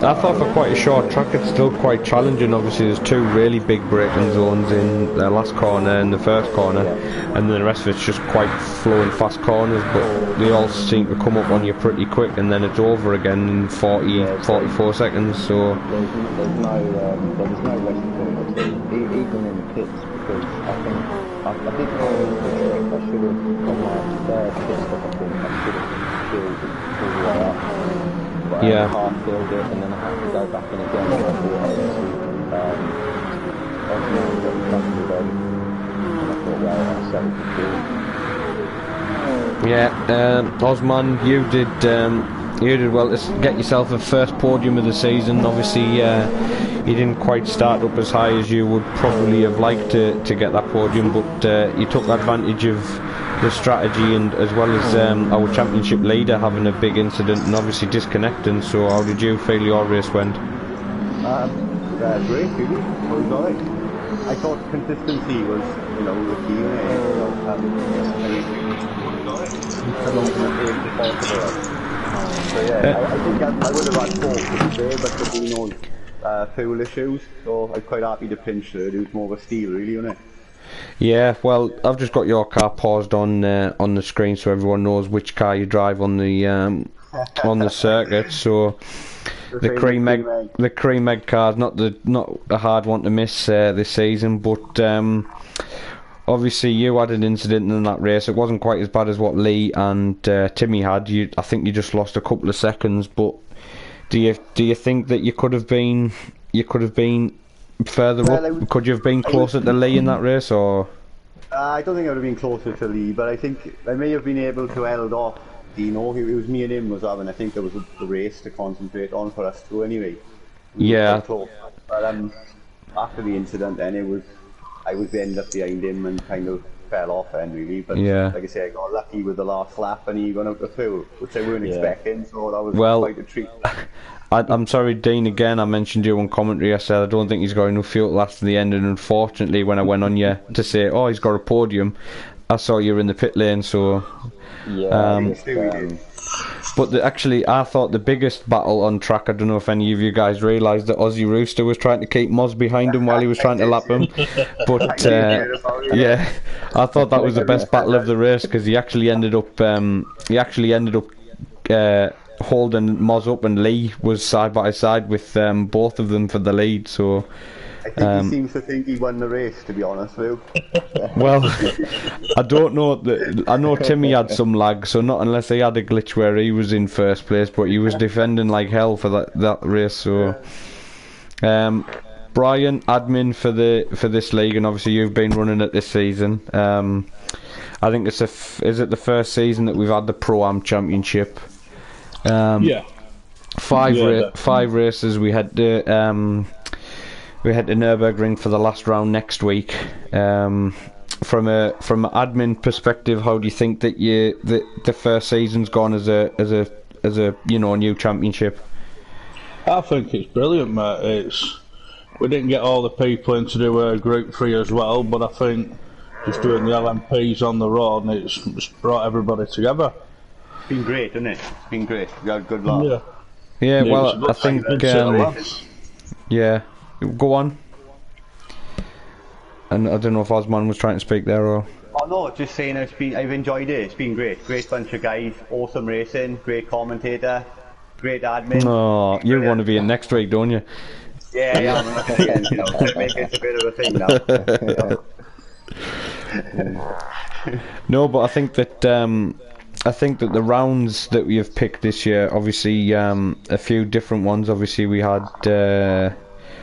I thought for quite a short track it's still quite challenging. Obviously there's two really big braking zones in the last corner and the first corner, and then the rest of it's just quite flowing fast corners, but they all seem to come up on you pretty quick, and then it's over again in 44 seconds, so... There's no rest point at all, even in the pits, because I think I did go into the trick. I should have, on my third pit stop, I think I should have filled all the way up. But I half filled it, and then I had to go back in again. So I thought Osman got in front of me then, and I thought, well, I'll settle for Yeah, Osman, you did well to get yourself a first podium of the season. Obviously, you didn't quite start up as high as you would probably have liked to get that podium, but you took advantage of the strategy, and as well as our championship leader having a big incident and obviously disconnecting. So how did you feel your race went? Great, really. I was alright. I thought consistency was, you know, the key. So yeah, I think I would have had 4 today, but the Dino's fuel issues, so I'm quite happy to pinch third. It was more of a steal, really, wasn't it? Yeah, well, I've just got your car paused on the screen so everyone knows which car you drive on the circuit. So the cream egg car is not a hard one to miss this season, but obviously you had an incident in that race. It wasn't quite as bad as what Lee and Timmy had. I think you just lost a couple of seconds, but do you think that you could have been further up? Could you have been closer to Lee in that race, or? I don't think I would have been closer to Lee, but I think I may have been able to held off Dino. It was me and him was having, I think there was the race to concentrate on for us two anyway. Yeah. But after the incident then I was ended up behind him and kind of fell off then really, but like I say, I got lucky with the last lap and he went up the field, which I weren't expecting, so that was quite a treat. I'm sorry, Dean, again, I mentioned you on commentary. I said I don't think he's got enough fuel to last to the end, and unfortunately when I went on you to say, oh, he's got a podium, I saw you were in the pit lane, so... But actually, I thought the biggest battle on track, I don't know if any of you guys realised that Aussie Rooster was trying to keep Moz behind him while he was trying to lap him. But yeah, I thought that was the best battle of the race, because he actually ended up holding Moz up, and Lee was side by side with both of them for the lead. So I think he seems to think he won the race, to be honest, Lou. Well, I don't know. I know Timmy had some lag, so not unless he had a glitch where he was in first place, but he was defending like hell for that race. So, Brian, admin for this league, and obviously you've been running it this season. I think is it the first season that we've had the Pro-Am Championship? Five races. We had the Nürburgring for the last round next week. From an admin perspective, how do you think that the first season's gone as a new championship? I think it's brilliant, mate. We didn't get all the people in to do Group 3 as well, but I think just doing the LMPs on the road, and it's brought everybody together. It's been great, hasn't it? It's been great. We had good luck. Yeah, well, I think yeah. Go on. And I don't know if Osman was trying to speak there or... Oh no, just saying I've enjoyed it. It's been great. Great bunch of guys, awesome racing, great commentator, great admin. Oh, you want to be in next week, don't you? Yeah, I'm not again, make it a bit of a thing now. No, but I think that the rounds that we have picked this year, obviously a few different ones. Obviously we had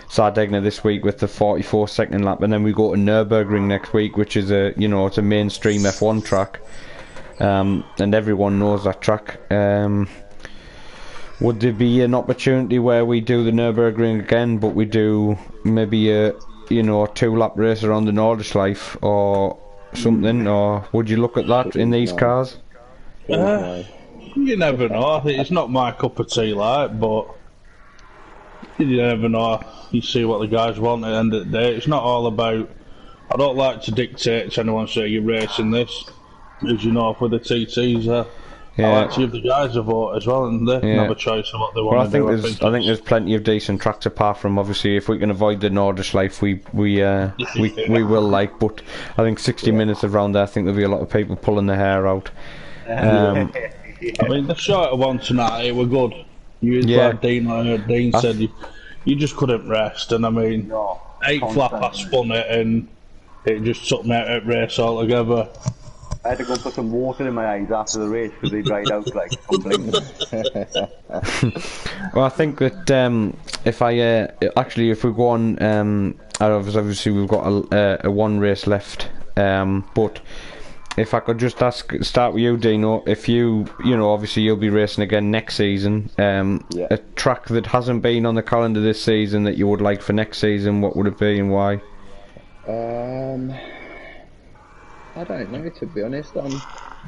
Sardegna this week with the 44-second lap, and then we go to Nürburgring next week, which is it's a mainstream F1 track, and everyone knows that track. Would there be an opportunity where we do the Nürburgring again, but we do maybe a 2-lap race around the Nordschleife or something, or would you look at that in these cars? You never know. I think it's not my cup of tea, but You never know. You see what the guys want at the end of the day. It's not all about. I don't like to dictate to anyone, say you're racing this. As you know, with the TTs, I like to give the guys a vote as well, and they can have a choice of what they want to do. I think there's plenty of decent tracks apart from, obviously, if we can avoid the Nordschleife, we will like. But I think 60 minutes around there, I think there'll be a lot of people pulling their hair out. I mean, the shorter one tonight, it were good. Like Dean said, you just couldn't rest, and I mean, 8 flap, I spun it, and it just took me out of the race altogether. I had to go put some water in my eyes after the race because they dried out like completely. Well, I think that if we go on, obviously we've got a one race left, but if I could just start with you, Dino, if obviously you'll be racing again next season, a track that hasn't been on the calendar this season that you would like for next season, what would it be and why? I don't know, to be honest.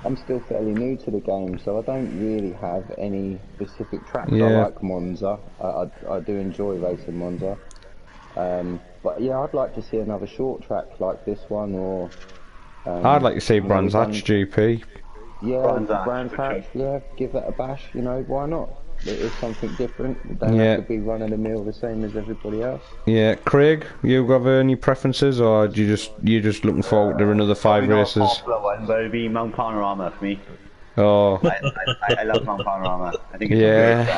I'm still fairly new to the game, so I don't really have any specific tracks. I like Monza. I do enjoy racing Monza. But yeah, I'd like to see another short track like this one, or I'd like to see Brands Hatch GP. Yeah, Brands Hatch. Yeah, give that a bash. Why not? It is something different. They don't have to be running the mill the same as everybody else. Yeah, Craig, you got any preferences, or do you just looking forward to another 5 races? One, but it'll be Mount Panorama for me. Oh, I love Mount Panorama. I think it's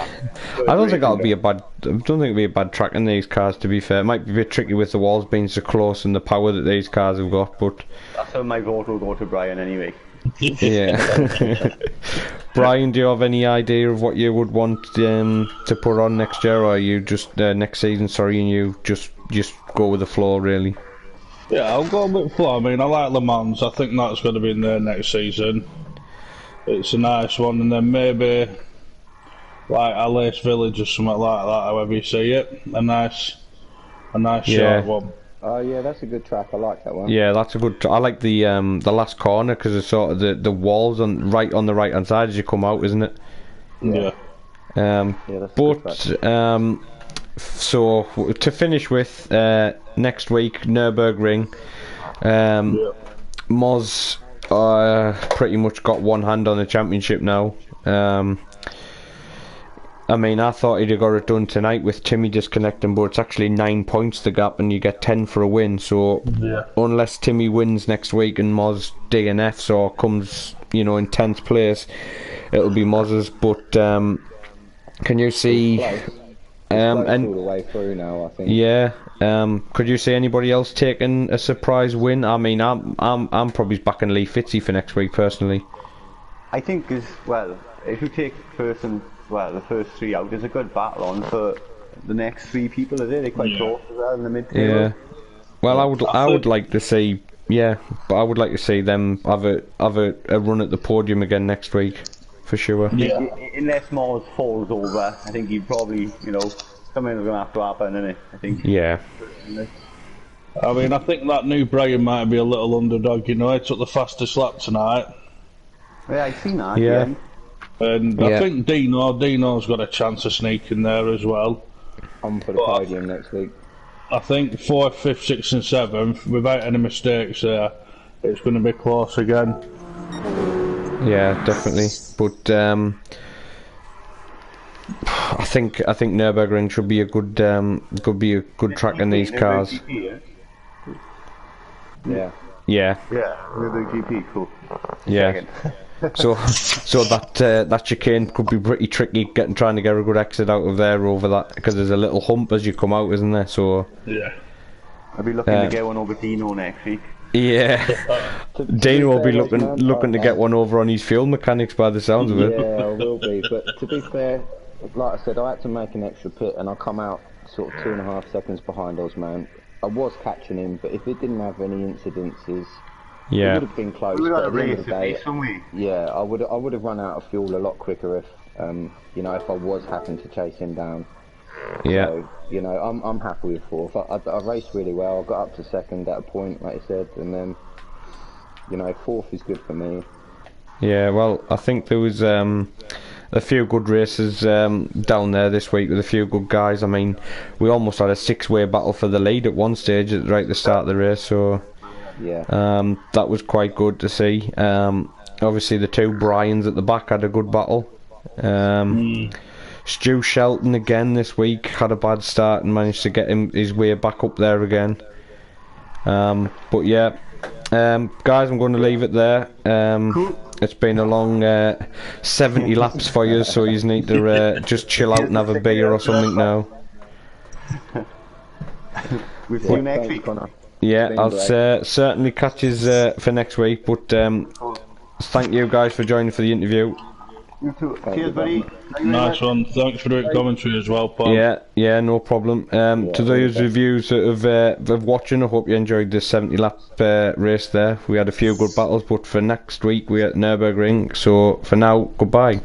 I don't think it'll be a bad track in these cars. To be fair, it might be a bit tricky with the walls being so close and the power that these cars have got, but that's how my vote will go to Brian anyway. Yeah. Brian, do you have any idea of what you would want to put on next year, or are you just next season? Sorry, and you just go with the flow, really? Yeah, I'll go with flow. I mean, I like Le Mans. I think that's going to be in there next season. It's a nice one, and then maybe like Alice Village or something like that. However you see it, a nice short one. Oh yeah, that's a good track. I like that one. Yeah, that's a good. I like the last corner because it's sort of the walls on the right hand side as you come out, isn't it? Yeah. So to finish with, next week Nürburgring, Moz pretty much got one hand on the championship now. I mean, I thought he'd have got it done tonight with Timmy disconnecting, but it's actually 9 points the gap, and you get 10 for a win. So unless Timmy wins next week and Moz DNFs or comes, in 10th place, it'll be Moz's. But can you see? And all the way through now, I think. Yeah. Could you see anybody else taking a surprise win? I mean, I'm probably backing Lee Fitzy for next week personally. I think if you take the first 3 out, there's a good battle on for the next 3 people. They're quite close as well in the mid-table. Yeah. Well, I would like to see, but I would like to see them have a run at the podium again next week, for sure. Yeah. Unless Mars falls over, I think he'd probably, something's going to have to happen, isn't it? I think. Yeah. I mean, I think that new Brian might be a little underdog. He took the fastest lap tonight. Yeah, I've seen that. Yeah. And I think Dino's got a chance of sneaking there as well. I'm for the podium next week. I think 4th, 5th, 6th and 7th, without any mistakes there, it's going to be close again. Yeah, definitely. But I think Nürburgring should be a good track in these cars. Yeah. Yeah, Nürburgring GP, cool. Yeah. So that chicane could be pretty tricky trying to get a good exit out of there over that, because there's a little hump as you come out, isn't there? So yeah, I'll be looking to get one over Dino next week. Yeah, Dino will be looking to get one over on his fuel mechanics by the sounds of it. Yeah, I will be. But to be fair, like I said, I had to make an extra pit, and I come out sort of 2.5 seconds behind Osman. I was catching him, but if it didn't have any incidences. Yeah. It would have been close. We but got at the end of the day, we? Yeah, I would have run out of fuel a lot quicker if if I was having to chase him down. Yeah. So, I'm happy with 4th. I raced really well. I got up to 2nd at a point, like I said, and then 4th is good for me. Yeah. Well, I think there was a few good races down there this week with a few good guys. I mean, we almost had a 6-way battle for the lead at one stage right at the start of the race, so that was quite good to see. Obviously the two Bryans at the back had a good battle. Stu Shelton again this week had a bad start and managed to get his way back up there again. But yeah, guys, I'm going to leave it there. It's been a long 70 laps for you, so you need to just chill out and have a beer or something now. We'll see you next week. Yeah, I'll certainly catch you for next week, but thank you guys for joining for the interview. You too. Cheers, buddy. Nice one. Thanks for doing commentary as well, Paul. Yeah, no problem. To those reviews of watching, I hope you enjoyed the 70 lap race there. We had a few good battles, but for next week we're at Nürburgring. So for now, goodbye.